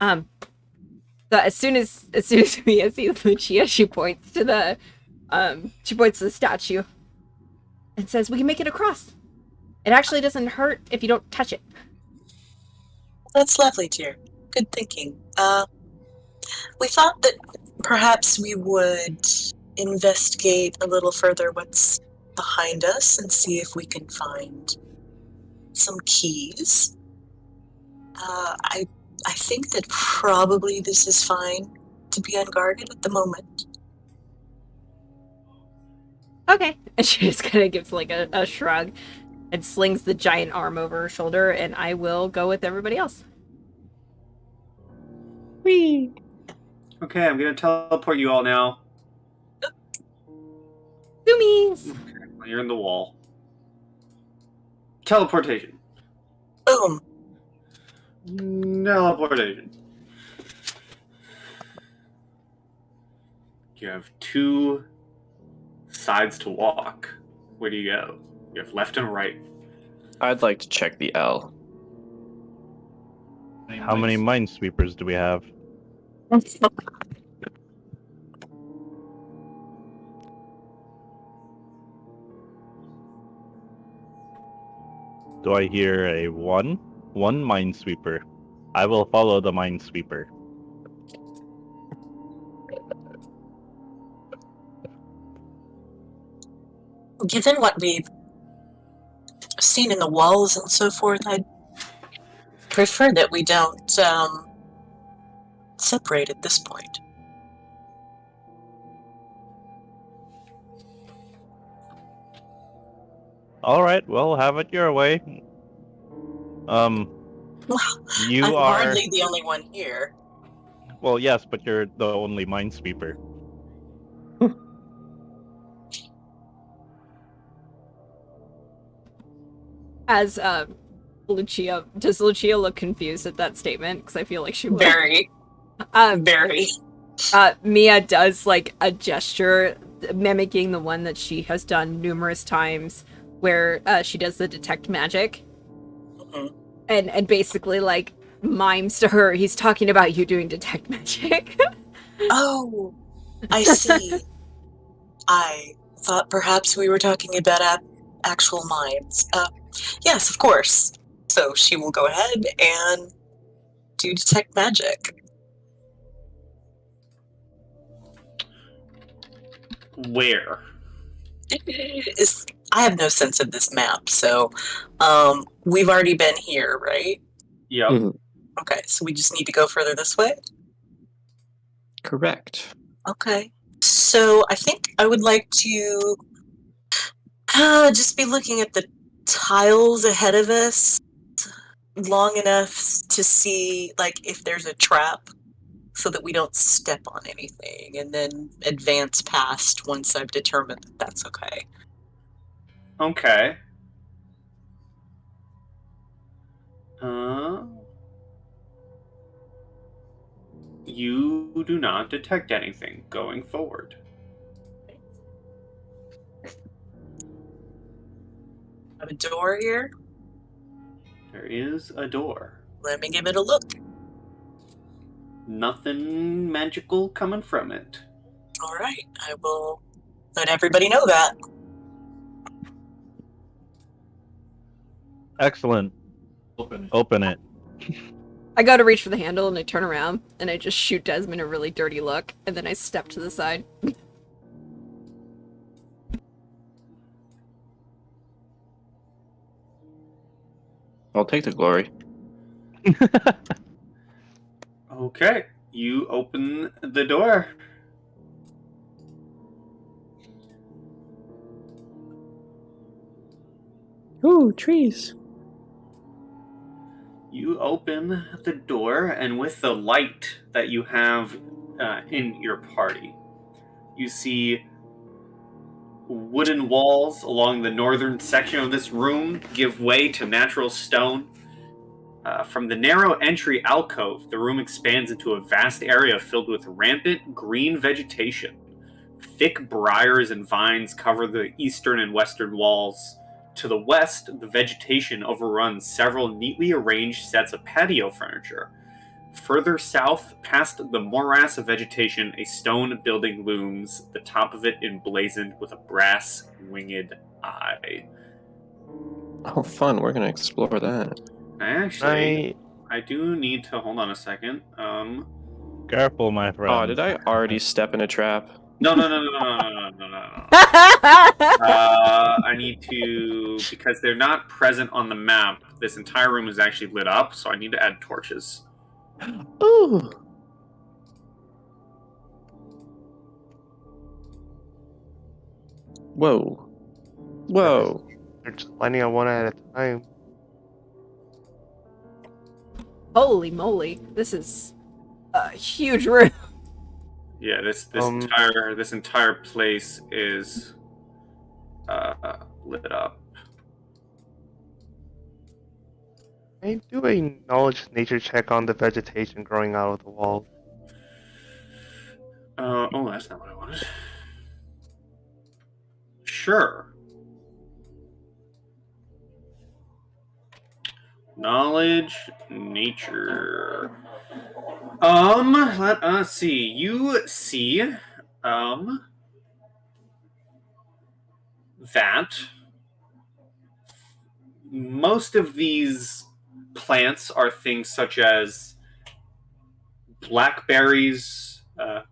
So as soon as Mia sees Lucia, she points to the statue and says, "We can make it across. It actually doesn't hurt if you don't touch it." That's lovely, dear. Good thinking. We thought that perhaps we would investigate a little further what's behind us and see if we can find some keys. I think that probably this is fine to be unguarded at the moment. Okay. And she just kind of gives like a shrug and slings the giant arm over her shoulder, and I will go with everybody else. Whee! Okay, I'm gonna teleport you all now. Zoomies! Well, you're in the wall. Teleportation. Boom! Teleportation. You have two sides to walk. Where do you go? You have left and right. I'd like to check the L. How many minesweepers do we have? Do I hear a one? One minesweeper. I will follow the minesweeper. Given what we've seen in the walls and so forth, I'd prefer that we don't separate at this point. All right, well, have it your way. You I'm are hardly the only one here. well, yes, but you're the only minesweeper. As Lucia, does Lucia look confused at that statement? Because I feel like she will. Very, very. Mia does like a gesture mimicking the one that she has done numerous times, where she does the detect magic, Mhm. and basically like mimes to her. He's talking about you doing detect magic. Oh, I see. I thought perhaps we were talking about actual mines. Yes, of course. So she will go ahead and do detect magic. Where? I have no sense of this map, so we've already been here, right? Yep. Mhm. Okay, so we just need to go further this way? Correct. Okay. So I think I would like to just be looking at the tiles ahead of us long enough to see like if there's a trap so that we don't step on anything, and then advance past once I've determined that that's okay. Okay. You do not detect anything going forward. Have a door here. There is a door. Let me give it a look. Nothing magical coming from it. All right, I will let everybody know that. Excellent. Open it. I go to reach for the handle and I turn around and I just shoot Desmond a really dirty look and then I step to the side. I'll take the glory. Okay, you open the door. Ooh, trees. You open the door, and with the light that you have in your party, you see wooden walls along the northern section of this room give way to natural stone. From the narrow entry alcove, the room expands into a vast area filled with rampant green vegetation. Thick briars and vines cover the eastern and western walls. To the west, the vegetation overruns several neatly arranged sets of patio furniture. Further south, past the morass of vegetation, a stone building looms, the top of it emblazoned with a brass winged eye. Oh, fun. We're going to explore that. I do need to hold on a second. Careful, my friend. Oh, did I already step in a trap? No. I need to, because they're not present on the map. This entire room is actually lit up, so I need to add torches. Ooh. Whoa. Whoa. They're just lining on one at a time. Holy moly, this is a huge room. Yeah, this entire place is lit up. Can I do a knowledge nature check on the vegetation growing out of the wall? Oh, that's not what I wanted. Sure. Knowledge nature. Let us see. You see, that most of these plants are things such as blackberries,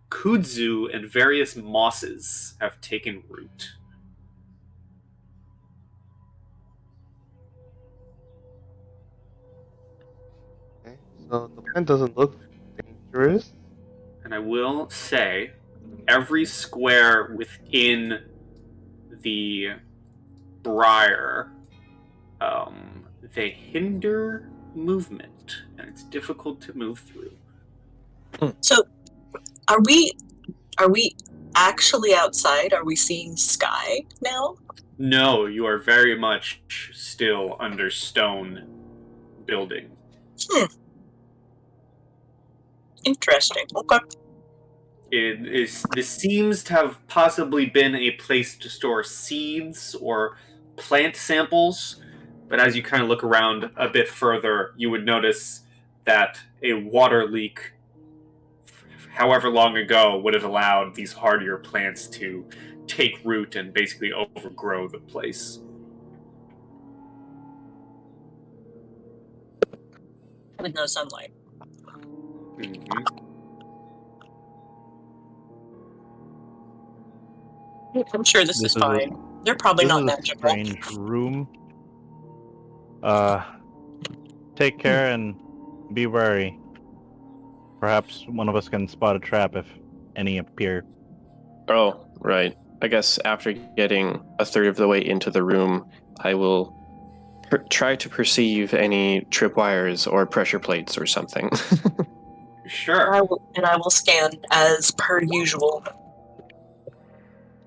kudzu, and various mosses have taken root. Okay, so the plant doesn't look dangerous. And I will say, every square within the briar, they hinder movement, and it's difficult to move through. So, are we actually outside? Are we seeing sky now? No, you are very much still under stone building. Interesting. Okay. This seems to have possibly been a place to store seeds or plant samples, but as you kind of look around a bit further, you would notice that a water leak, however long ago, would have allowed these hardier plants to take root and basically overgrow the place. With no sunlight. Mm-hmm. I'm sure this is fine. They're probably not This is a magical. strange room. Take care and be wary. Perhaps one of us can spot a trap if any appear. Oh, right. I guess after getting a third of the way into the room, I will try to perceive any tripwires or pressure plates or something. Sure. I will scan as per usual.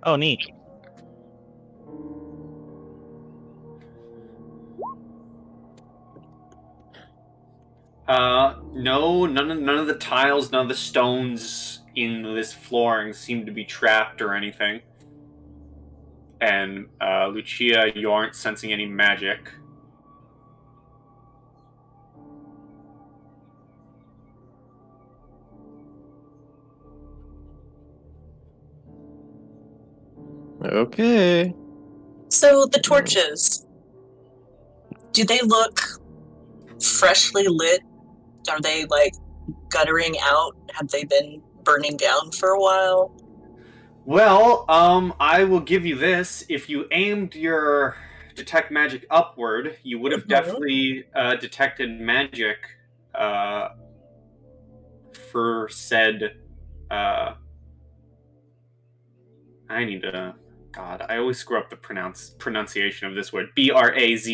Oh, neat. No, none of the tiles, none of the stones in this flooring seem to be trapped or anything. And, Lucia, you aren't sensing any magic. Okay. So the torches, do they look freshly lit Are they like guttering out? Have they been burning down for a while? Well, I will give you this. If you aimed your detect magic upward, you would have definitely detected magic for said. I need to. God, I always screw up the pronunciation of this word. Braziers.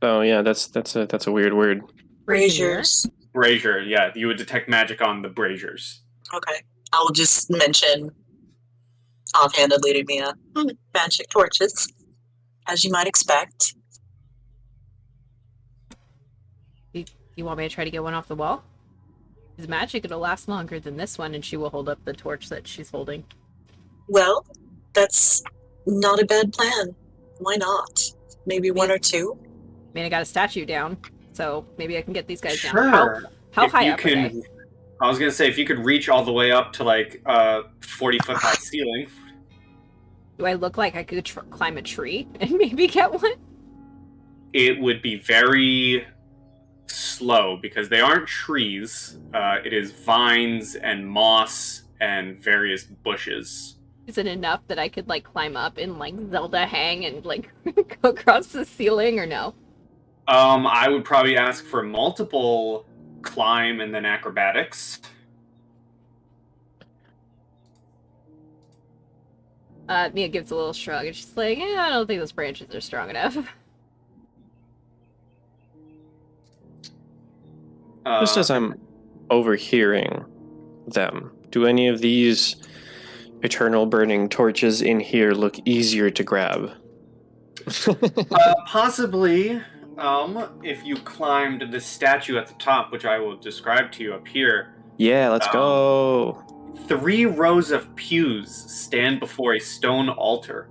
Oh yeah, that's a weird word. Braziers. Brazier, yeah, you would detect magic on the braziers. Okay. I will just mention offhandedly to Mia, magic torches, as you might expect. You want me to try to get one off the wall? Because magic, it'll last longer than this one, and she will hold up the torch that she's holding. Well, that's not a bad plan. Why not? Maybe one or two? I mean, I got a statue down, so maybe I can get these guys Sure. down. How If high you up are they? can, I was gonna say if you could reach all the way up to like 40-foot high ceiling. Do I look like I could climb a tree and maybe get one? It would be very slow because they aren't trees. It is vines and moss and various bushes. Is it enough that I could like climb up and like Zelda hang and like go across the ceiling, or no? I would probably ask for multiple climb and then acrobatics. Mia gives a little shrug and she's like, I don't think those branches are strong enough. Just as I'm overhearing them, do any of these eternal burning torches in here look easier to grab? Possibly, if you climbed the statue at the top, which I will describe to you up here. Yeah, let's go. 3 rows of pews stand before a stone altar.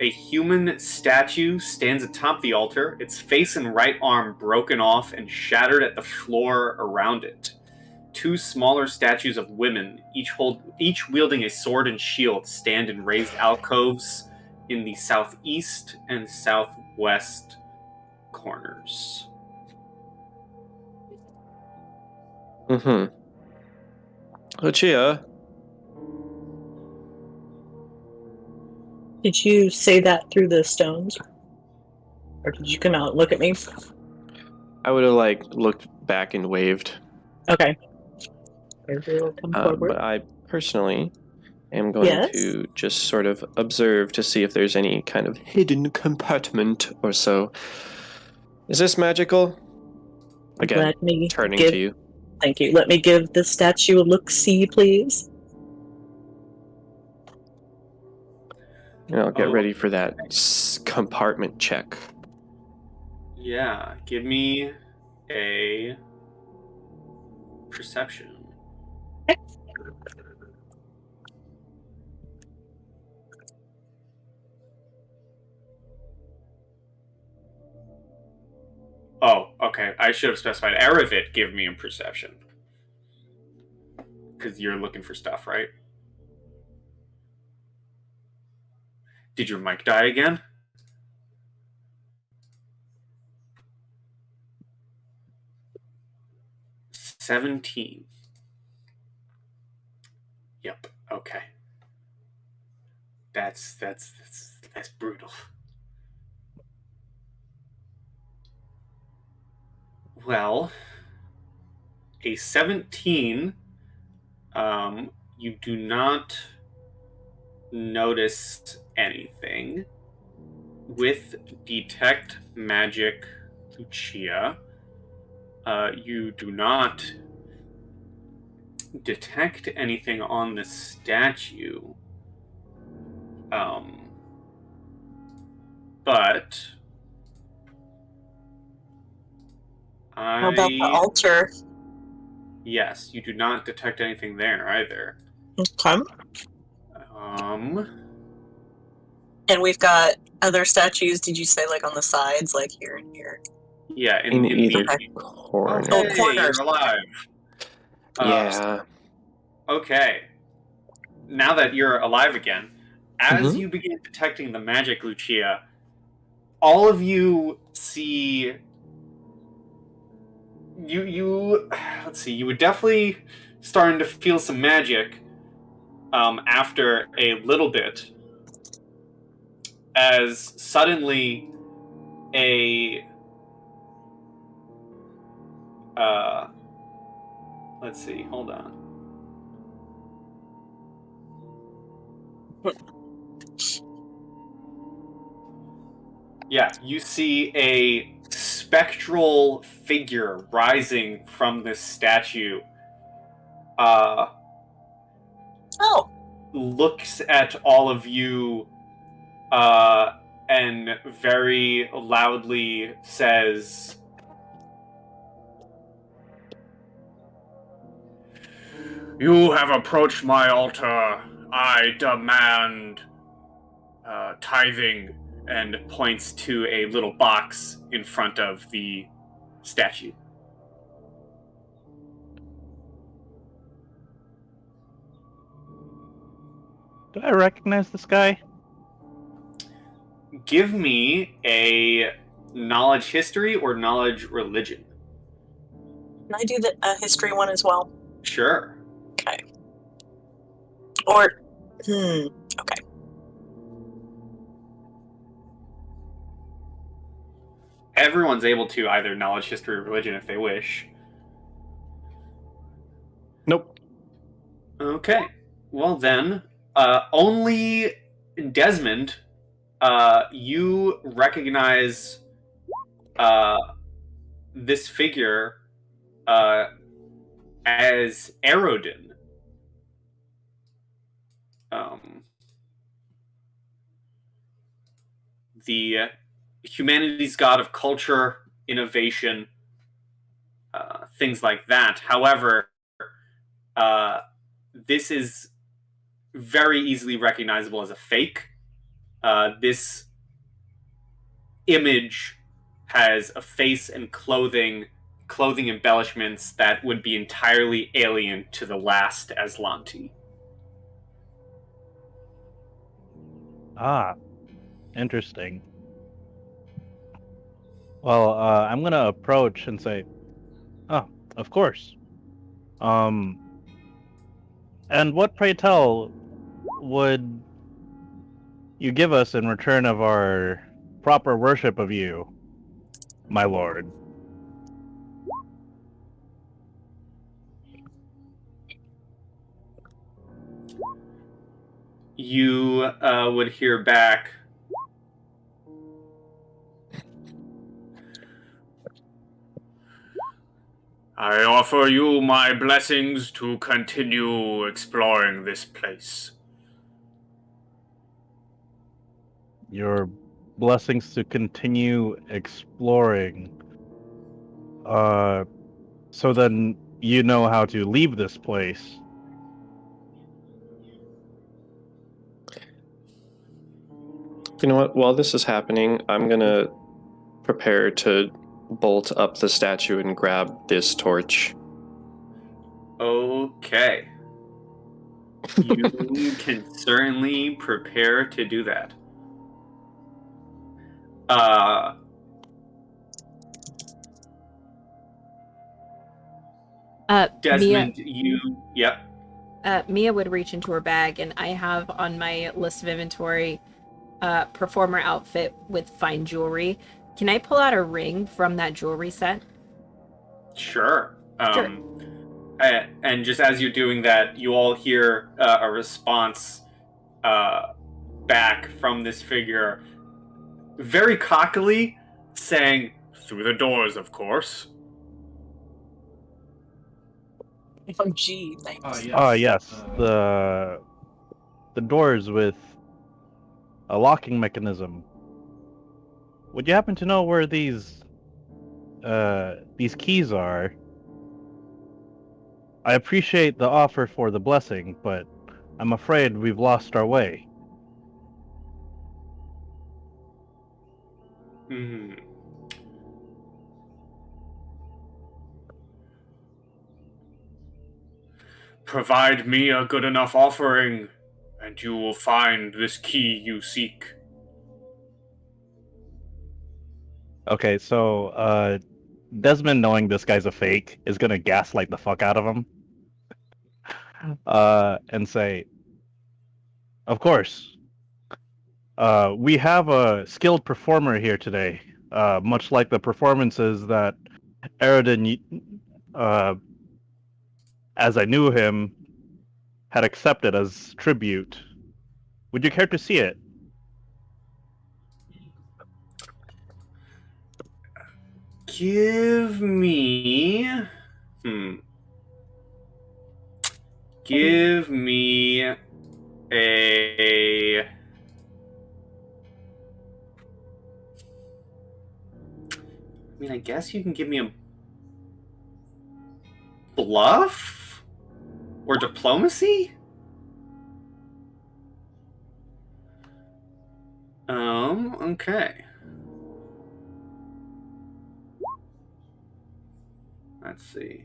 A human statue stands atop the altar, its face and right arm broken off and shattered at the floor around it. 2 smaller statues of women, each wielding a sword and shield, stand in raised alcoves in the southeast and southwest corners. Lucia, Did you say that through the stones? Or did you come out and look at me? I would have like looked back and waved. Okay. Will come forward. But I personally am going to just sort of observe to see if there's any kind of hidden compartment or so. Is this magical? Again, Let me turning give, to you. Thank you. Let me give the statue a look-see, please. And I'll get ready for that compartment check. Yeah, give me a perception. Oh, okay. I should have specified. Eravit, give me a perception. Because you're looking for stuff, right? Did your mic die again? $17. Yep. Okay. That's brutal. Well, a 17. You do not notice anything. With Detect Magic Lucia, you do not detect anything on the statue. But How about the altar? Yes, you do not detect anything there either. Okay. And we've got other statues, did you say, like on the sides, like here and here? Yeah, in either the corner. Oh, hey, corners. you're alive. Yeah. Okay. Now that you're alive again, as you begin detecting the magic, Lucia, all of you see you let's see, you were definitely starting to feel some magic after a little bit, as suddenly a let's see, hold on. Yeah, you see a spectral figure rising from this statue. Oh, Looks at all of you and very loudly says, "You have approached my altar. I demand tithing," and points to a little box in front of the statue. Do I recognize this guy? Give me a knowledge history or knowledge religion. can I do the history one as well? Sure. Okay. Or, okay. Everyone's able to either knowledge history or religion if they wish. Nope. Okay. Well then, only Desmond, you recognize this figure as Aerodin. The humanity's god of culture, innovation, things like that. However, this is very easily recognizable as a fake. This image has a face and clothing embellishments that would be entirely alien to the last Aslanti. Ah, interesting. Well, I'm gonna approach and say, "Oh, of course. And what, pray tell, would you give us in return of our proper worship of you, my lord?" You would hear back, "I offer you my blessings to continue exploring this place." Your blessings to continue exploring. So then you know how to leave this place. You know what? While this is happening, I'm gonna prepare to bolt up the statue and grab this torch. Okay. You can certainly prepare to do that. Desmond, yep. Mia would reach into her bag, and I have on my list of inventory performer outfit with fine jewelry. Can I pull out a ring from that jewelry set? Sure. Sure. And just as you're doing that, you all hear a response back from this figure, very cockily, saying, "Through the doors, of course." Oh, gee, thanks. Yes. The doors with a locking mechanism. Would you happen to know where these keys are? I appreciate the offer for the blessing, but I'm afraid we've lost our way. Hmm. Provide me a good enough offering, and you will find this key you seek. Okay, so Desmond, knowing this guy's a fake, is gonna gaslight the fuck out of him. And say, of course, we have a skilled performer here today, much like the performances that Eridan, as I knew him, had accepted as tribute. Would you care to see it? Give me... Give me a... I mean, I guess you can give me a bluff? Or diplomacy? Okay. Let's see.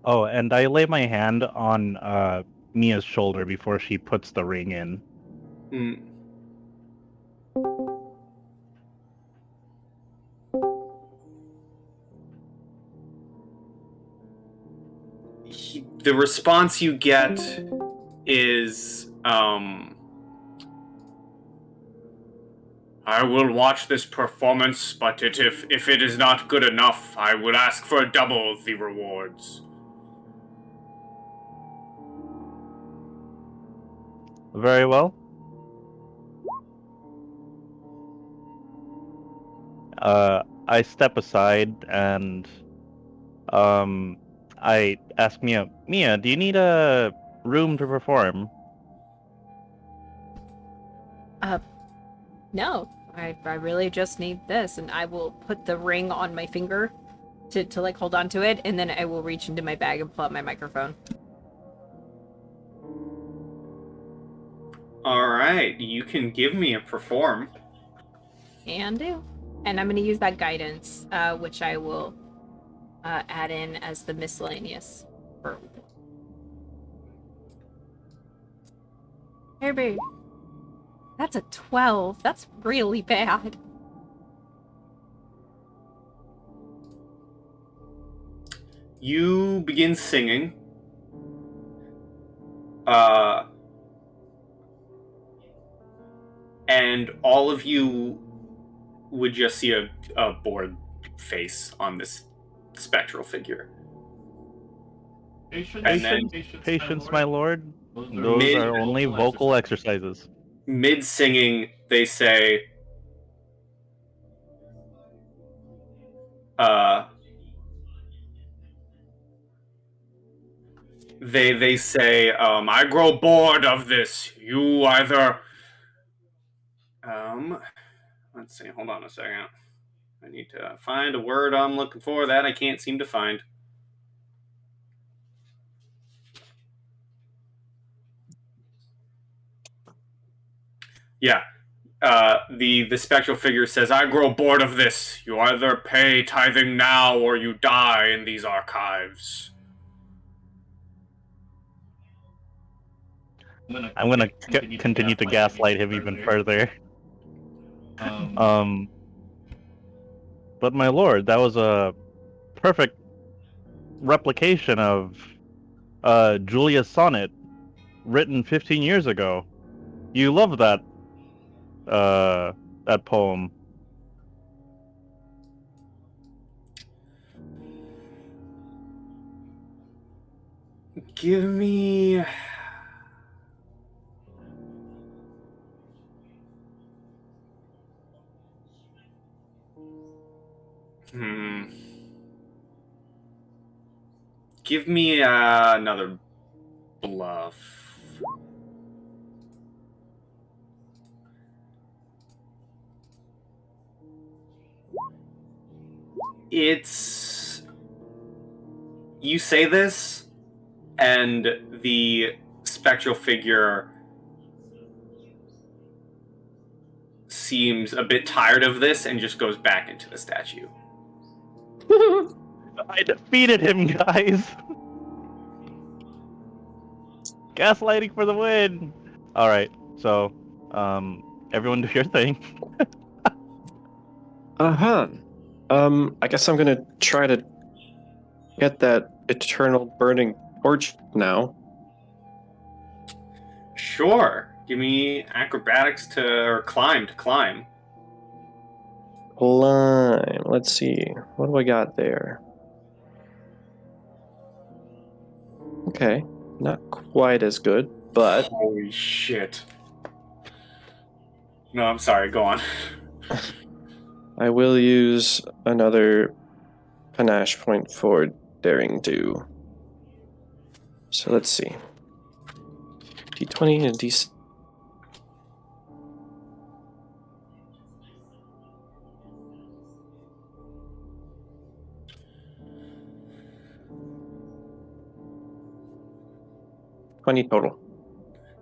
Oh, and I lay my hand on Mia's shoulder before she puts the ring in. The response you get is, I will watch this performance, but if it is not good enough, I will ask for double the rewards. Very well. I step aside and I ask Mia, do you need a room to perform? No. I really just need this, and I will put the ring on my finger to like hold on to it, and then I will reach into my bag and pull out my microphone. Alright, you can give me a perform. And do. And I'm going to use that guidance, which I will add in as the miscellaneous. Hey, babe. That's a 12. That's really bad. You begin singing. And all of you would just see a bored face on this spectral figure. Patience, my lord. Those are only vocal exercises. Mid-singing, they say, they say, I grow bored of this. You either, let's see, hold on a second. I need to find a word I'm looking for that I can't seem to find. Yeah. The spectral figure says, I grow bored of this. You either pay tithing now or you die in these archives. I'm gonna continue to gaslight him even further. But my lord, that was a perfect replication of Julia's sonnet, written 15 years ago. You love that poem. Give me... Give me another bluff. It's... You say this, and the spectral figure seems a bit tired of this and just goes back into the statue. I defeated him, guys. Gaslighting for the win. All right, so everyone do your thing. Uh-huh. I guess I'm gonna try to get that eternal burning torch now. Sure. Give me acrobatics or climb to climb. Climb. Let's see. What do I got there? Okay. Not quite as good, but Holy shit. No, I'm sorry. Go on. I will use another panache point for daring do. So let's see. D20 and D6. Total.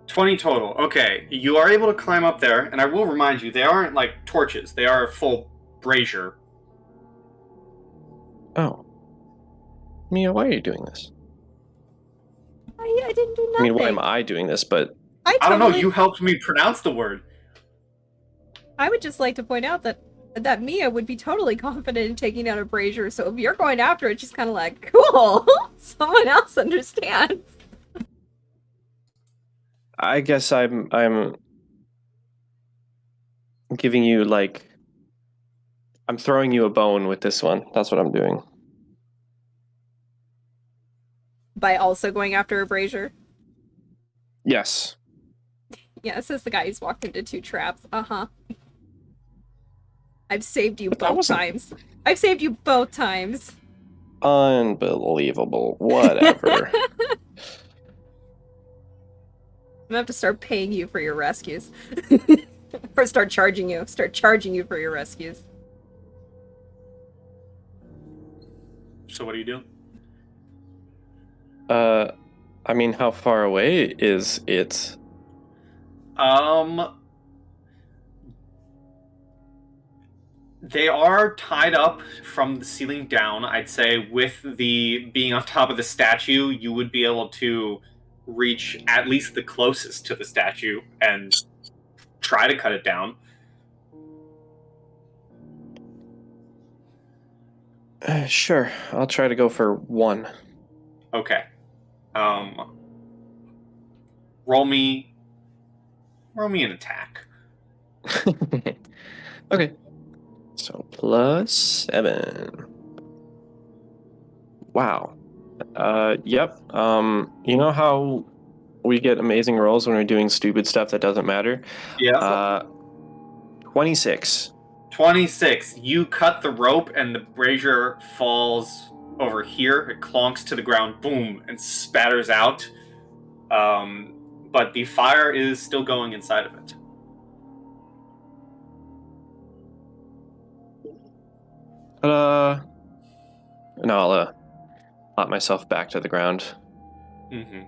20 total. Okay, you are able to climb up there, and I will remind you, they aren't like torches. They are a full brazier. Oh. Mia, why are you doing this? I didn't do nothing. I mean, why am I doing this? But I don't know, you helped me pronounce the word. I would just like to point out that Mia would be totally confident in taking down a brazier, so if you're going after it, she's kind of like, cool, someone else understands. I guess I'm giving you I'm throwing you a bone with this one. That's what I'm doing. By also going after a brazier? Yes. Yeah, says the guy who's walked into 2 traps. Uh-huh. I've saved you But that both wasn't- times. I've saved you both times. Unbelievable. Whatever. I'm gonna have to start paying you for your rescues. Or start charging you for your rescues. So what do you do? I mean, how far away is it? They are tied up from the ceiling down. I'd say with the being on top of the statue, you would be able to reach at least the closest to the statue and try to cut it down. Sure. I'll try to go for 1. Okay. Roll me an attack. Okay. So +7. Wow. Yep. You know how we get amazing rolls when we're doing stupid stuff that doesn't matter? Yeah. 26. 26. You cut the rope and the brazier falls over here. It clonks to the ground, boom, and spatters out. But the fire is still going inside of it. And I'll plot myself back to the ground. Mm-hmm.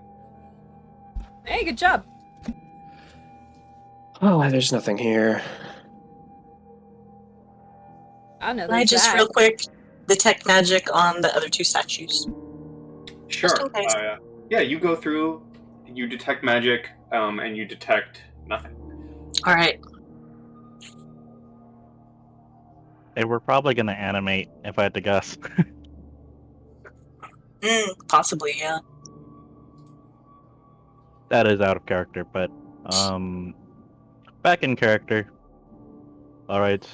Hey, good job. Oh, there's nothing here. I know Can I just real quick detect magic on the other 2 statues? Sure. Just in case. Yeah, you go through, you detect magic, and you detect nothing. All right. They were probably gonna animate, if I had to guess. Possibly, yeah. That is out of character, but back in character. All right.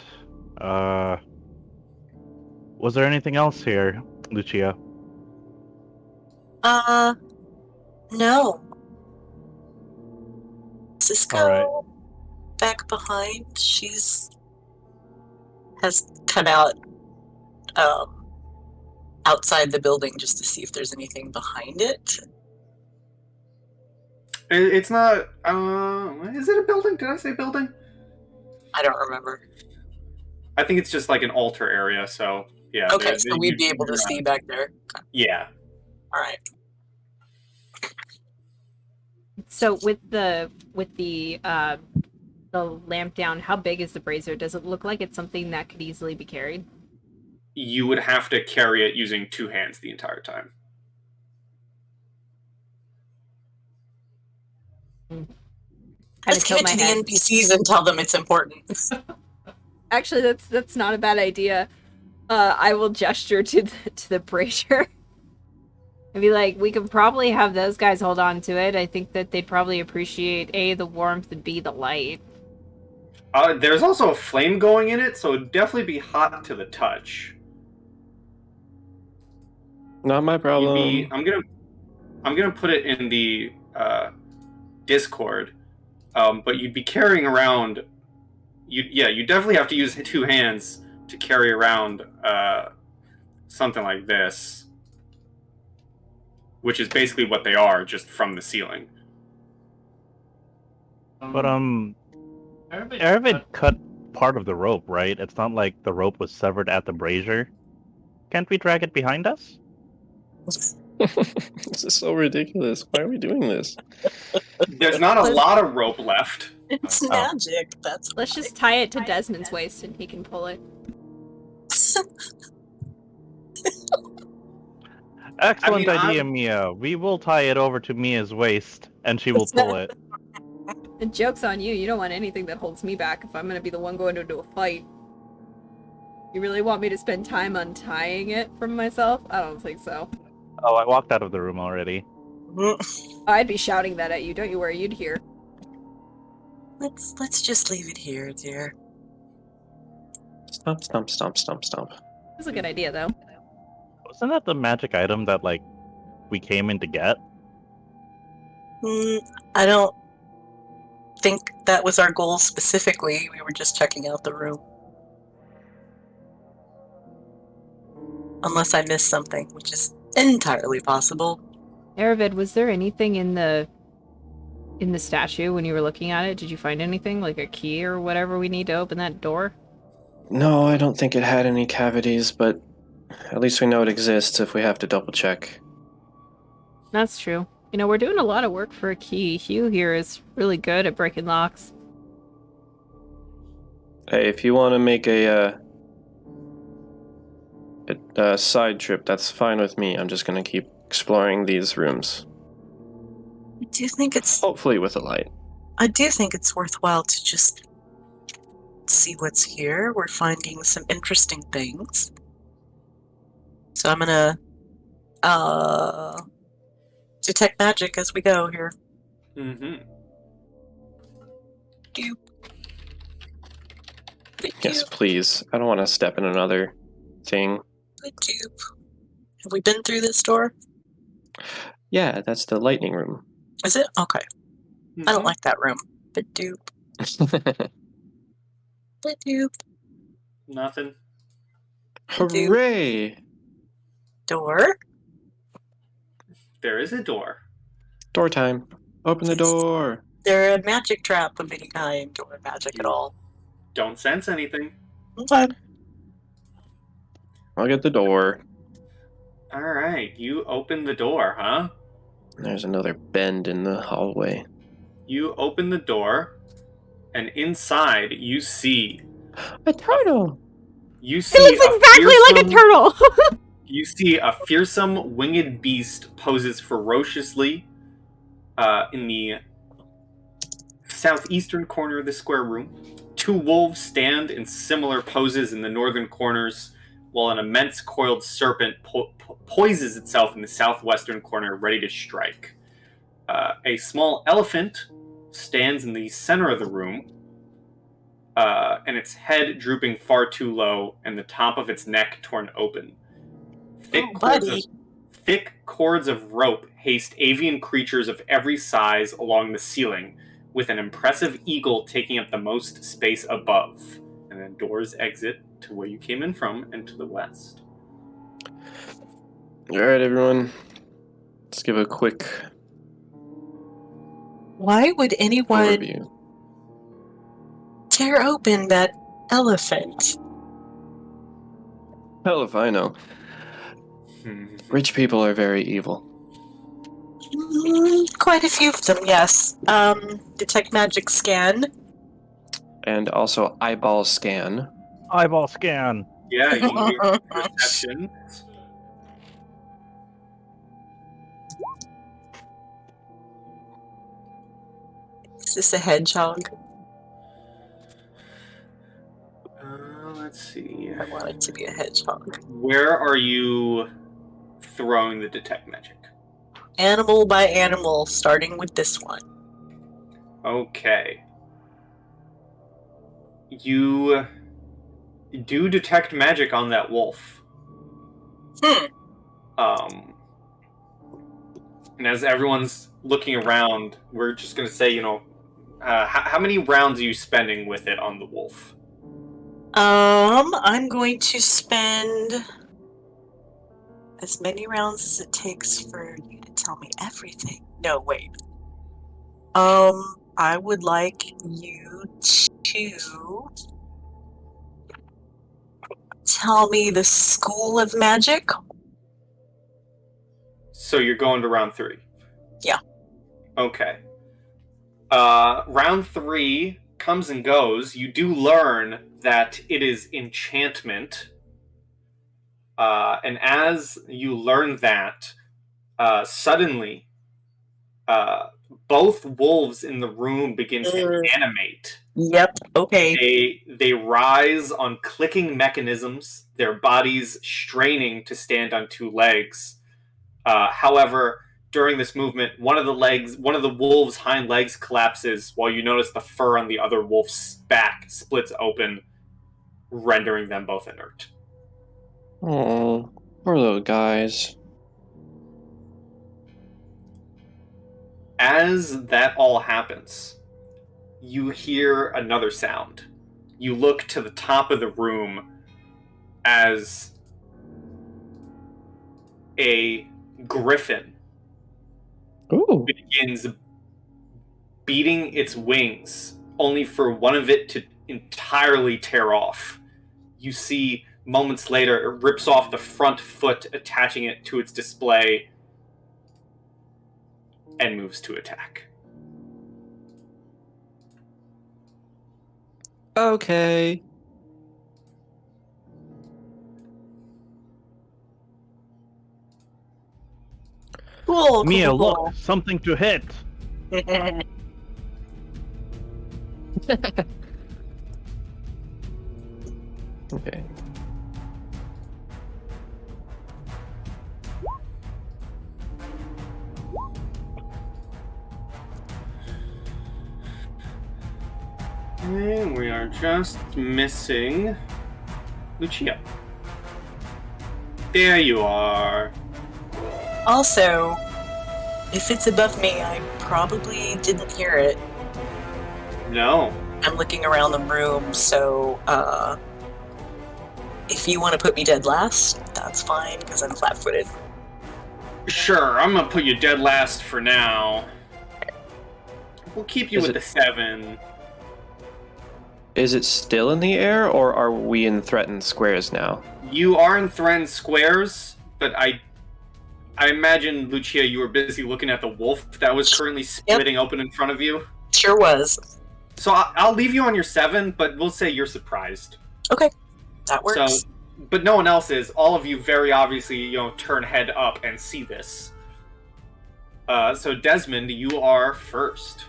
Was there anything else here, Lucia? No. Cisco All right. back behind. Has cut out outside the building just to see if there's anything behind it. It's not. Is it a building? Did I say building? I don't remember. I think it's just like an altar area. So yeah. Okay, so we'd be able to see back there. Okay. Yeah. All right. So with the lamp down, how big is the brazier? Does it look like it's something that could easily be carried? You would have to carry it using 2 hands the entire time. Kind Let's of give tilt it my to head. the NPCs and tell them it's important. Actually, that's not a bad idea. I will gesture to the brazier and be like, we could probably have those guys hold on to it. I think that they'd probably appreciate A, the warmth, and B, the light. There's also a flame going in it, so it'd definitely be hot to the touch. Not my problem. I'm gonna put it in the Discord, but you'd be carrying around. You definitely have to use 2 hands to carry around something like this, which is basically what they are, just from the ceiling. But Aravid cut part of the rope, right? It's not like the rope was severed at the brazier. Can't we drag it behind us? This is so ridiculous. Why are we doing this? There's not a lot of rope left. It's Oh. magic. That's Let's just tie it to Desmond's waist and he can pull it. Excellent I mean, idea, Mia. We will tie it over to Mia's waist, and she will pull it. The joke's on you. You don't want anything that holds me back if I'm gonna be the one going into a fight. You really want me to spend time untying it from myself? I don't think so. Oh, I walked out of the room already. I'd be shouting that at you. Don't you worry, you'd hear. Let's just leave it here, dear. Stomp, stomp, stomp, stomp, stomp. That's a good idea, though. Wasn't that the magic item that, like, we came in to get? I don't think that was our goal specifically. We were just checking out the room. Unless I missed something, which is entirely possible. Aravid, was there anything in the statue when you were looking at it? Did you find anything, like a key or whatever we need to open that door? No, I don't think it had any cavities, but at least we know it exists if we have to double check. That's true. You know, we're doing a lot of work for a key. Hugh here is really good at breaking locks. Hey, if you want to make a side trip, that's fine with me. I'm just gonna keep exploring these rooms. I do think it's Hopefully with a light. I do think it's worthwhile to just see what's here. We're finding some interesting things. So I'm gonna detect magic as we go here. Mm-hmm. Doop. Yes, please. I don't want to step in another thing. Doop. Have we been through this door? Yeah, that's the lightning room. Is it? Okay. I don't like that room. But doop. But doop. Nothing. Hooray! Door? There is a door. Door time. Open the door. There a magic trap of any kind or magic at all? Don't sense anything. Okay. I'll get the door. All right, you open the door, huh? There's another bend in the hallway. You open the door, and inside you see A turtle! you see It looks exactly like a turtle! You see a fearsome winged beast poses ferociously in the southeastern corner of the square room. 2 wolves stand in similar poses in the northern corners, while an immense coiled serpent poises itself in the southwestern corner, ready to strike. A small elephant stands in the center of the room, and its head drooping far too low, and the top of its neck torn open. Thick cords of rope haste avian creatures of every size along the ceiling, with an impressive eagle taking up the most space above. And then doors exit to where you came in from and to the west. Alright, everyone. Let's give a quick Why would anyone overview. tear open that elephant? Hell if I know. Rich people are very evil. Quite a few of them, yes. Detect magic scan. And also eyeball scan. Eyeball scan. Yeah, you can do perception. Is this a hedgehog? Let's see. I want it to be a hedgehog. Where are you throwing the detect magic? Animal by animal, starting with this one. Okay. You do detect magic on that wolf. And as everyone's looking around, we're just going to say, how many rounds are you spending with it on the wolf? I'm going to spend as many rounds as it takes for you to tell me everything. No, wait. I would like you to tell me the school of magic. So you're going to round 3? Yeah. Okay. Round 3 comes and goes. You do learn that it is enchantment. And as you learn that, suddenly, both wolves in the room begin to animate. Yep, okay. They rise on clicking mechanisms, their bodies straining to stand on 2 legs. However, during this movement, one of the wolf's hind legs collapses, while you notice the fur on the other wolf's back splits open, rendering them both inert. Oh, poor little guys. As that all happens, you hear another sound. You look to the top of the room as a griffin begins beating its wings, only for one of it to entirely tear off. You see, moments later, it rips off the front foot, attaching it to its display, and moves to attack. Okay. Cool. Mia, look, something to hit. Okay. Okay, we are just missing Lucia. There you are. Also, if it's above me, I probably didn't hear it. No. I'm looking around the room, so if you want to put me dead last, that's fine, because I'm flat-footed. Sure, I'm gonna put you dead last for now. We'll keep you with the 7. Is it still in the air, or are we in threatened squares now? You are in threatened squares, but I imagine, Lucia, you were busy looking at the wolf that was currently splitting open in front of you. Sure was. So I'll leave you on your 7, but we'll say you're surprised. Okay, that works. So, but no one else is. All of you very obviously, turn head up and see this. So Desmond, you are first.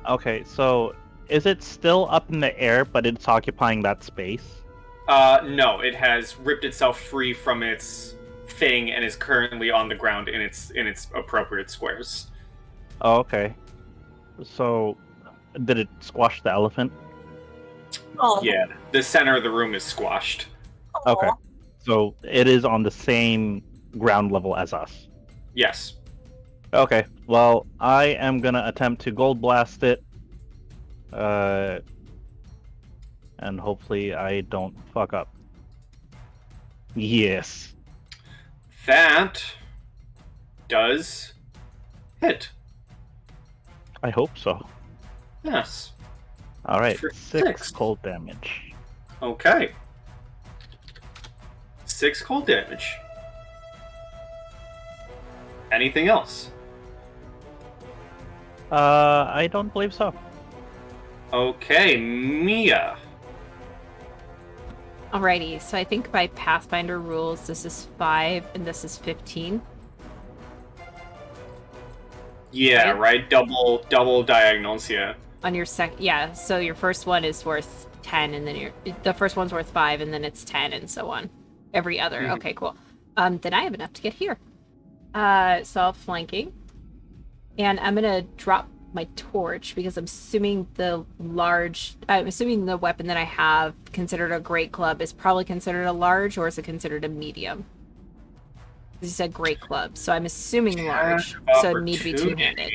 Okay, so is it still up in the air, but it's occupying that space? No, it has ripped itself free from its thing and is currently on the ground in its appropriate squares. Oh, okay. So, did it squash the elephant? Oh. Yeah, the center of the room is squashed. Okay. So, it is on the same ground level as us. Yes. Okay, well, I am gonna attempt to gold blast it. And hopefully I don't fuck up. Yes. That does hit. I hope so. Yes. Alright, For 6 cold damage. Okay. 6 cold damage. Anything else? I don't believe so. Okay, Mia. Alrighty, so I think by Pathfinder rules, this is 5 and this is 15. Yeah, Right? right? Double diagonals, yeah. On your yeah, so your first one is worth 10, and then the first one's worth 5, and then it's 10, and so on. Every other. Mhm. Okay, cool. Then I have enough to get here. So I'll flanking. And I'm gonna drop my torch because I'm assuming the weapon that I have considered a great club is probably considered a large, or is it considered a medium? Because you said great club, so I'm assuming large. So it'd need to be two-handed.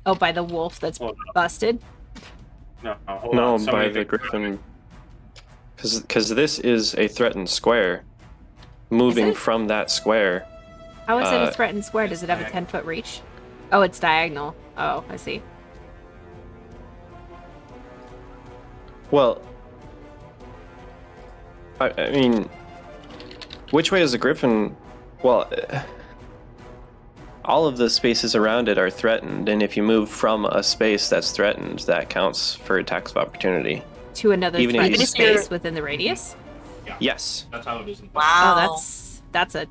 Oh, by the wolf that's Hold busted? No, hold No, on. by Somebody the think- griffin. Because this is a threatened square. Moving it? from that square. How is it a threatened square? Does it have a diagonal. 10-foot reach? Oh, it's diagonal. Oh, I see. Well, I mean, which way is the griffin? Well, all of the spaces around it are threatened, and if you move from a space that's threatened, that counts for attacks of opportunity. To another Even if threatened you- space within the radius? Yes. That's how it is. Wow. Oh, that's a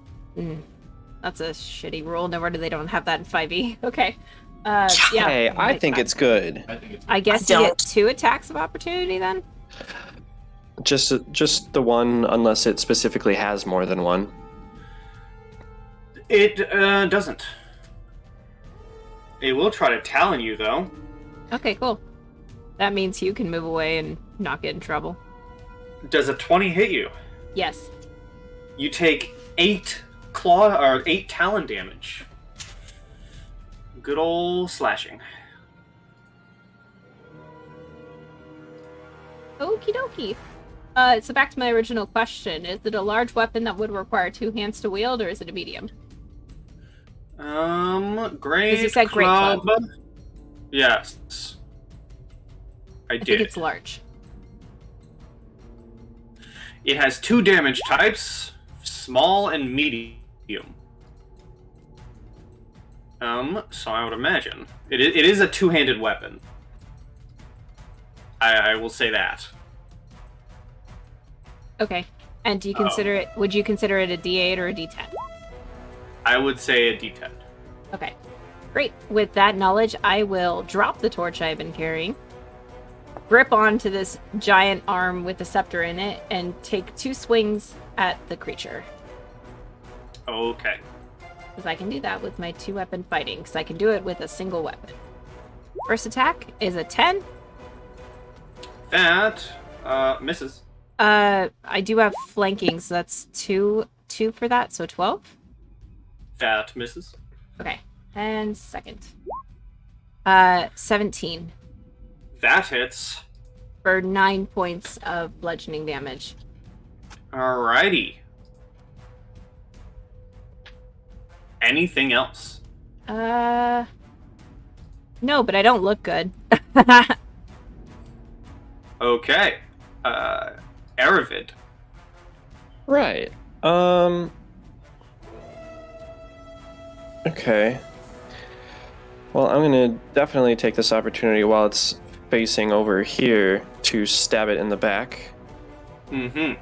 shitty rule. No wonder they don't have that in 5e. Okay. Yeah. Hey, I think it's good. I think it's. I guess I you get don't. 2 attacks of opportunity then? Just the one, unless it specifically has more than one. It doesn't. It will try to talon you, though. Okay, cool. That means you can move away and not get in trouble. Does a 20 hit you? Yes. You take 8 talon damage. Good old slashing. Okie dokie. So back to my original question. Is it a large weapon that would require 2 hands to wield, or is it a medium? Great you said great club. Yes. I I did. think it's large. It has 2 damage types, small and medium. So I would imagine. It is a 2-handed weapon. I will say that. Okay. And do you consider it? Would you consider it a D8 or a D10? I would say a D10. Okay. Great. With that knowledge, I will drop the torch I've been carrying, grip onto this giant arm with a scepter in it, and take 2 swings at the creature. Okay. Because I can do that with my 2-weapon fighting, because I can do it with a single weapon. First attack is a 10. That misses. I do have flanking, so that's 2 for that, so 12. That misses. Okay. And second. 17 That hits. for 9 points of bludgeoning damage. Alrighty. Anything else? No, but I don't look good. Okay. Aravid. Right. Okay. Well, I'm gonna definitely take this opportunity while it's facing over here to stab it in the back. Mm-hmm.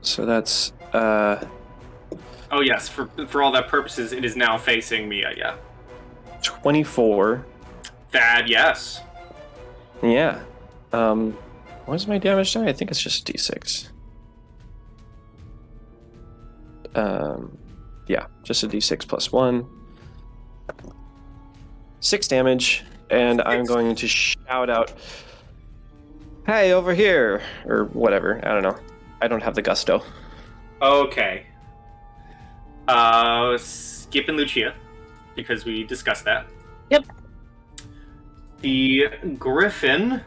So that's Oh yes, for all that purposes, it is now facing me. Yeah. 24. That yes. Yeah. What's my damage die? I think it's just a d6. Yeah, just a d6 plus 1. 6 damage, and I'm going to shout out, "Hey, over here!" or whatever. I don't know. I don't have the gusto. Okay. Skip and Lucia, because we discussed that. Yep. The Griffin.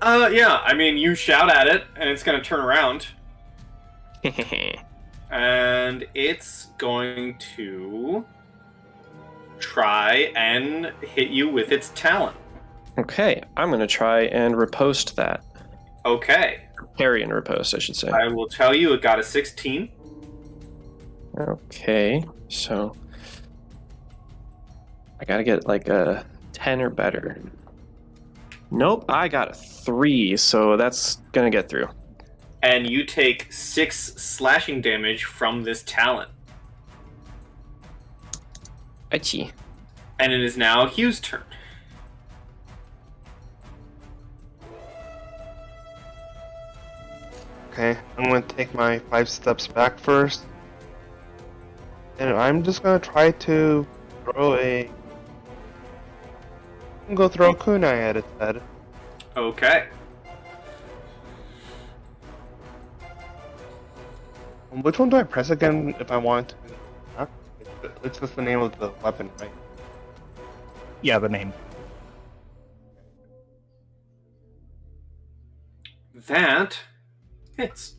Yeah, I mean, you shout at it, and it's gonna turn around, and it's going to try and hit you with its talon. Okay, I'm going to try and riposte that. Okay. Parry and riposte, I should say. I will tell you, it got a 16. Okay, so I gotta get like a 10 or better. Nope, I got a 3, so that's gonna get through. and you take 6 slashing damage from this talent. Achie. And it is now Hugh's turn. Okay, I'm going to take my 5 steps back first. And I'm just going to try to throw a... I'm going to throw a kunai at its head. Okay. Which one do I press again if I want to? Huh? It's just the name of the weapon, right? Yeah, the name. That hits.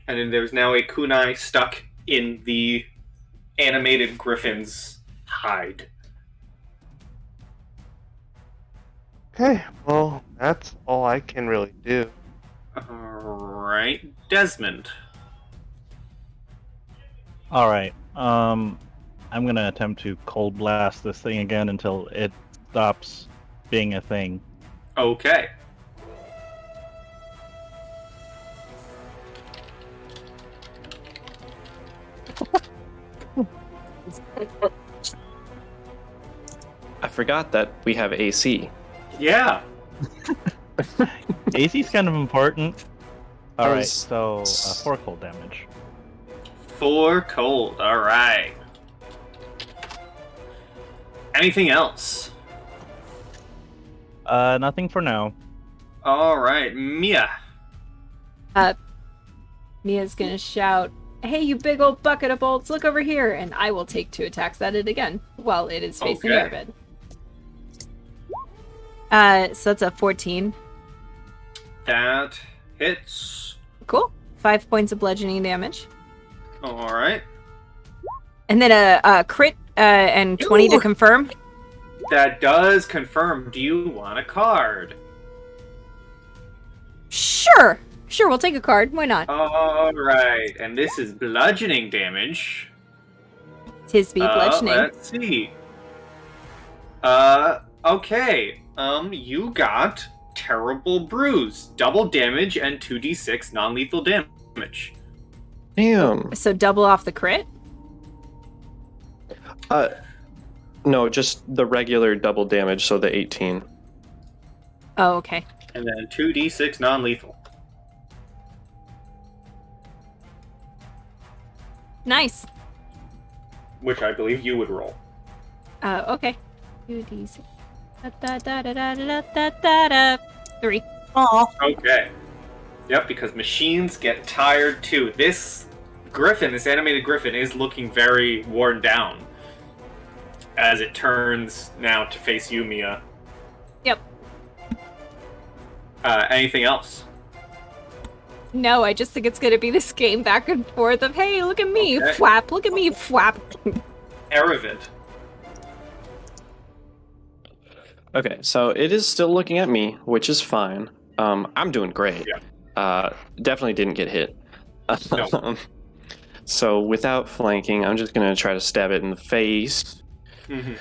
And then there's now a kunai stuck in the animated griffin's hide. Okay, well, that's all I can really do. Alright, Desmond. Alright, I'm gonna attempt to cold blast this thing again until it stops being a thing. Okay. I forgot that we have AC. Yeah. AC's kind of important. Alright, As- so 4 cold damage. 4 cold. Alright. Anything else? Nothing for now. Alright, Mia. Mia's gonna shout, "Hey, you big old bucket of bolts, look over here!" And I will take 2 attacks at it again while it is facing Okay. Airbud. So that's a 14. That hits. Cool. 5 points of bludgeoning damage. Alright. And then a crit and 20 to Ooh. confirm. That does confirm. Do you want a card? Sure. Sure, we'll take a card. Why not? Alright, and this is bludgeoning damage. Tis be bludgeoning. Let's see. Okay. You got terrible bruise, double damage, and 2d6 non-lethal damage. Damn. So double off the crit? No, just the regular double damage, so the 18. Oh, okay. And then 2d6 non-lethal. Nice. Which I believe you would roll. Okay. 2d6. Da, da, da, da, da, da, da, da. 3. Aw. Okay. Yep, because machines get tired too. This griffin, this animated griffin, is looking very worn down as it turns now to face you, Mia. Yep. Anything else? No, I just think it's gonna be this game back and forth of, hey, look at me, Okay. flap, look at me, flap. Aravid. Okay, so it is still looking at me, which is fine. I'm doing great. Definitely didn't get hit. No. So without flanking, I'm just gonna try to stab it in the face. Mm-hmm.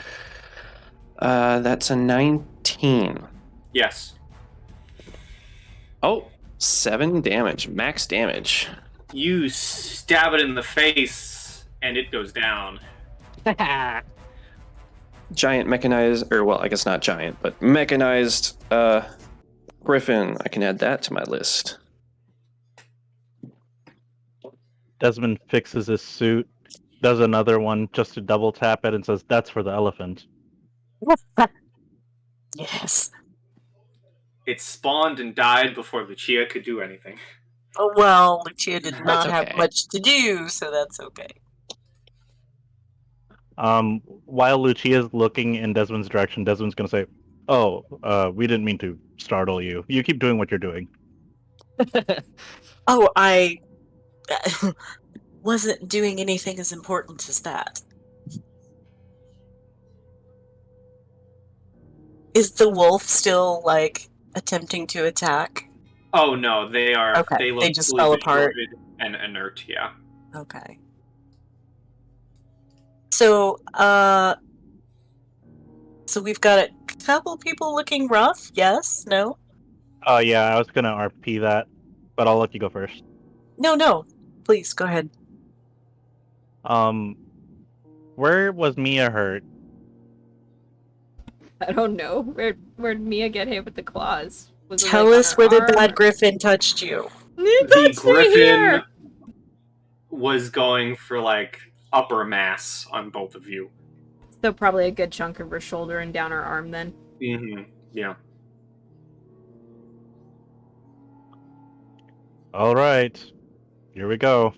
That's a 19. Yes. Oh, 7 damage, max damage. You stab it in the face, and it goes down. Giant mechanized, or well, I guess not giant, but mechanized griffin. I can add that to my list. Desmond fixes his suit, does another one just to double tap it, and says, "That's for the elephant." Yes. It spawned and died before Lucia could do anything. Oh, well, Lucia did That's not have okay. much to do, so that's okay. While Lucia's looking in Desmond's direction, Desmond's gonna say, "Oh, we didn't mean to startle you. You keep doing what you're doing." Oh, I wasn't doing anything as important as that. Is the wolf still, like, attempting to attack? Oh no, they are. Okay, They look they just fully fell apart. distorted and inert. Yeah. Okay. So, so we've got a couple people looking rough, yes? No? Oh yeah, I was gonna RP that, but I'll let you go first. No. Please, go ahead. Where was Mia hurt? I don't know. Where'd Mia get hit with the claws? Was it Tell like on us her where the arm? bad griffin touched you. It The touched me griffin here! was going for like upper mass on both of you. So probably a good chunk of her shoulder and down her arm then. Yeah. All right, here we go.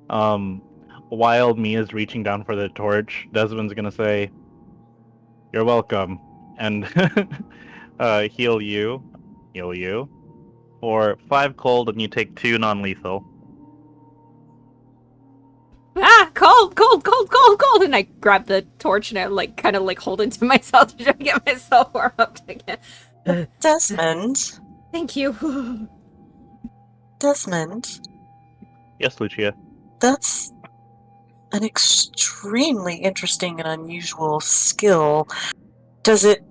While Mia's reaching down for the torch, Desmond's gonna say, "You're welcome," and heal you for 5 cold, and you take 2 non-lethal. Ah, cold! And I grab the torch and I like kind of like hold it to myself to try to get myself warm up again. Desmond. Thank you. Desmond. Yes, Lucia. That's an extremely interesting and unusual skill. Does it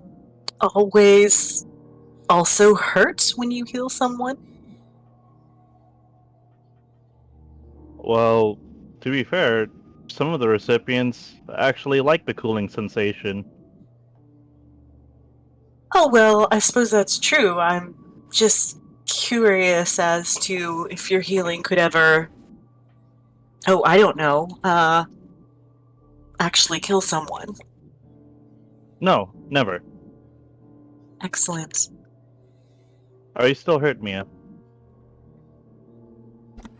always also hurt when you heal someone? Well, to be fair, some of the recipients actually like the cooling sensation. Oh, well, I suppose that's true. I'm just curious as to if your healing could ever, I don't know, actually kill someone. No, never. Excellent. Are you still hurt, Mia?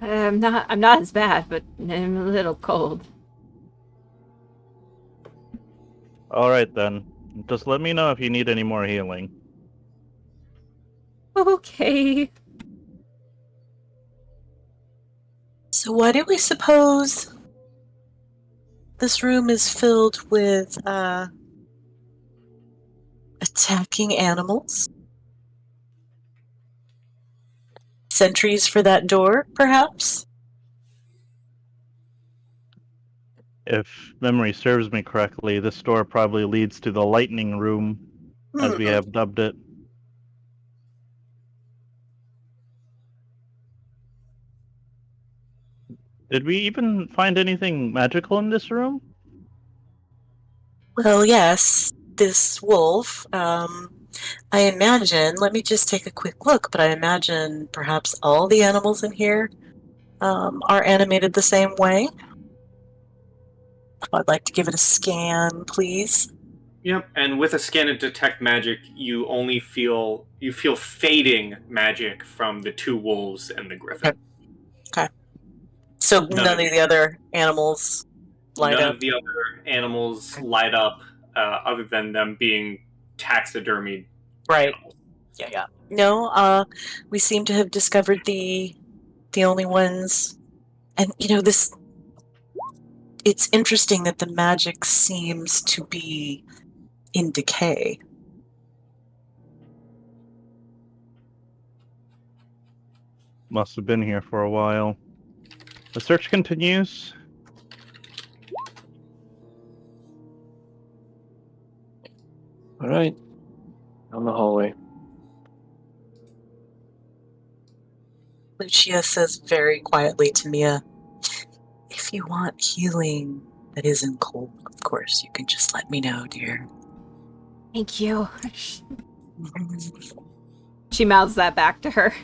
I'm not as bad, but I'm a little cold. Alright then. Just let me know if you need any more healing. Okay. So why do we suppose this room is filled with, attacking animals? Sentries for that door, perhaps? If memory serves me correctly, this door probably leads to the lightning room, as we have dubbed it. Did we even find anything magical in this room? Well, yes, this wolf, I imagine, let me just take a quick look, but I imagine perhaps all the animals in here are animated the same way. I'd like to give it a scan, please. Yep. And with a scan and detect magic, you only feel fading magic from the 2 wolves and the griffin. Okay. So None none of of the other animals light None up? of the other animals light up, other than them being taxidermied Right. animals. Yeah. No, we seem to have discovered the only ones. And, it's interesting that the magic seems to be in decay. Must have been here for a while. The search continues. All right. Down the hallway. Lucia says very quietly to Mia, if you want healing that isn't cold, of course, you can just let me know, dear. Thank you. She mouths that back to her.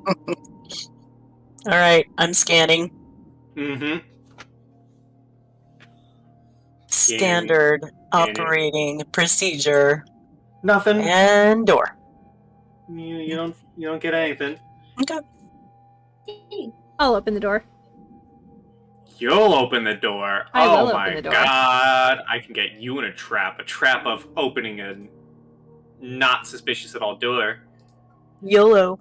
All right, I'm scanning. Mm-hmm. Standard operating procedure Nothing. and door. You don't get anything. Okay. I'll open the door. You'll open the door. I Oh will open my the door. god! I can get you in a trap of opening a not suspicious at all door. YOLO.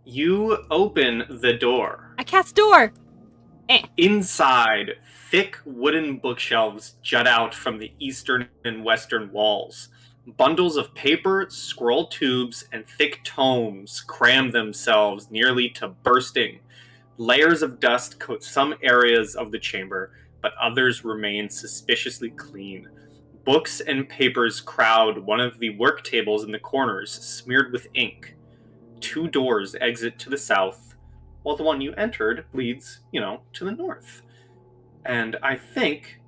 You open the door. I cast door. Inside, thick wooden bookshelves jut out from the eastern and western walls. Bundles of paper, scroll tubes, and thick tomes cram themselves nearly to bursting. Layers of dust coat some areas of the chamber, but others remain suspiciously clean. Books and papers crowd one of the work tables in the corners, smeared with ink. 2 doors exit to the south, while the one you entered leads, to the north. And I think,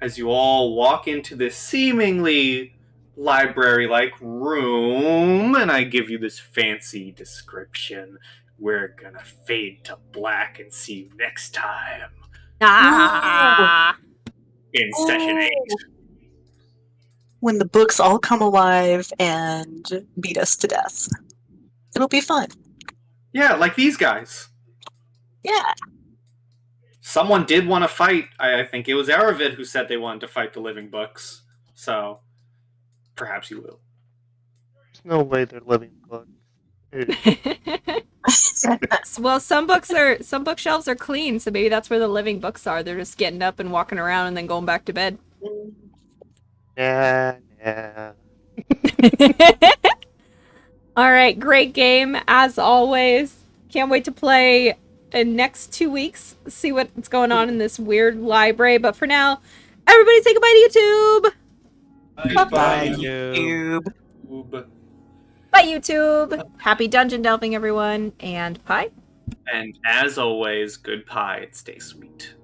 as you all walk into this seemingly library-like room, and I give you this fancy description, we're gonna fade to black and see you next time Ah! in session 8. When the books all come alive and beat us to death. It'll be fun. Yeah, like these guys. Yeah. Someone did want to fight. I think it was Aravid who said they wanted to fight the living books. So, perhaps you will. There's no way they're living books. Dude, Well, some bookshelves are clean, so maybe that's where the living books are. They're just getting up and walking around and then going back to bed. nah. All right, great game as always. Can't wait to play in next 2 weeks. See what's going on in this weird library. But for now, everybody say goodbye to YouTube. Goodbye, Cube. Bye, YouTube. Happy dungeon delving, everyone, and pie. And as always, good pie and stay sweet.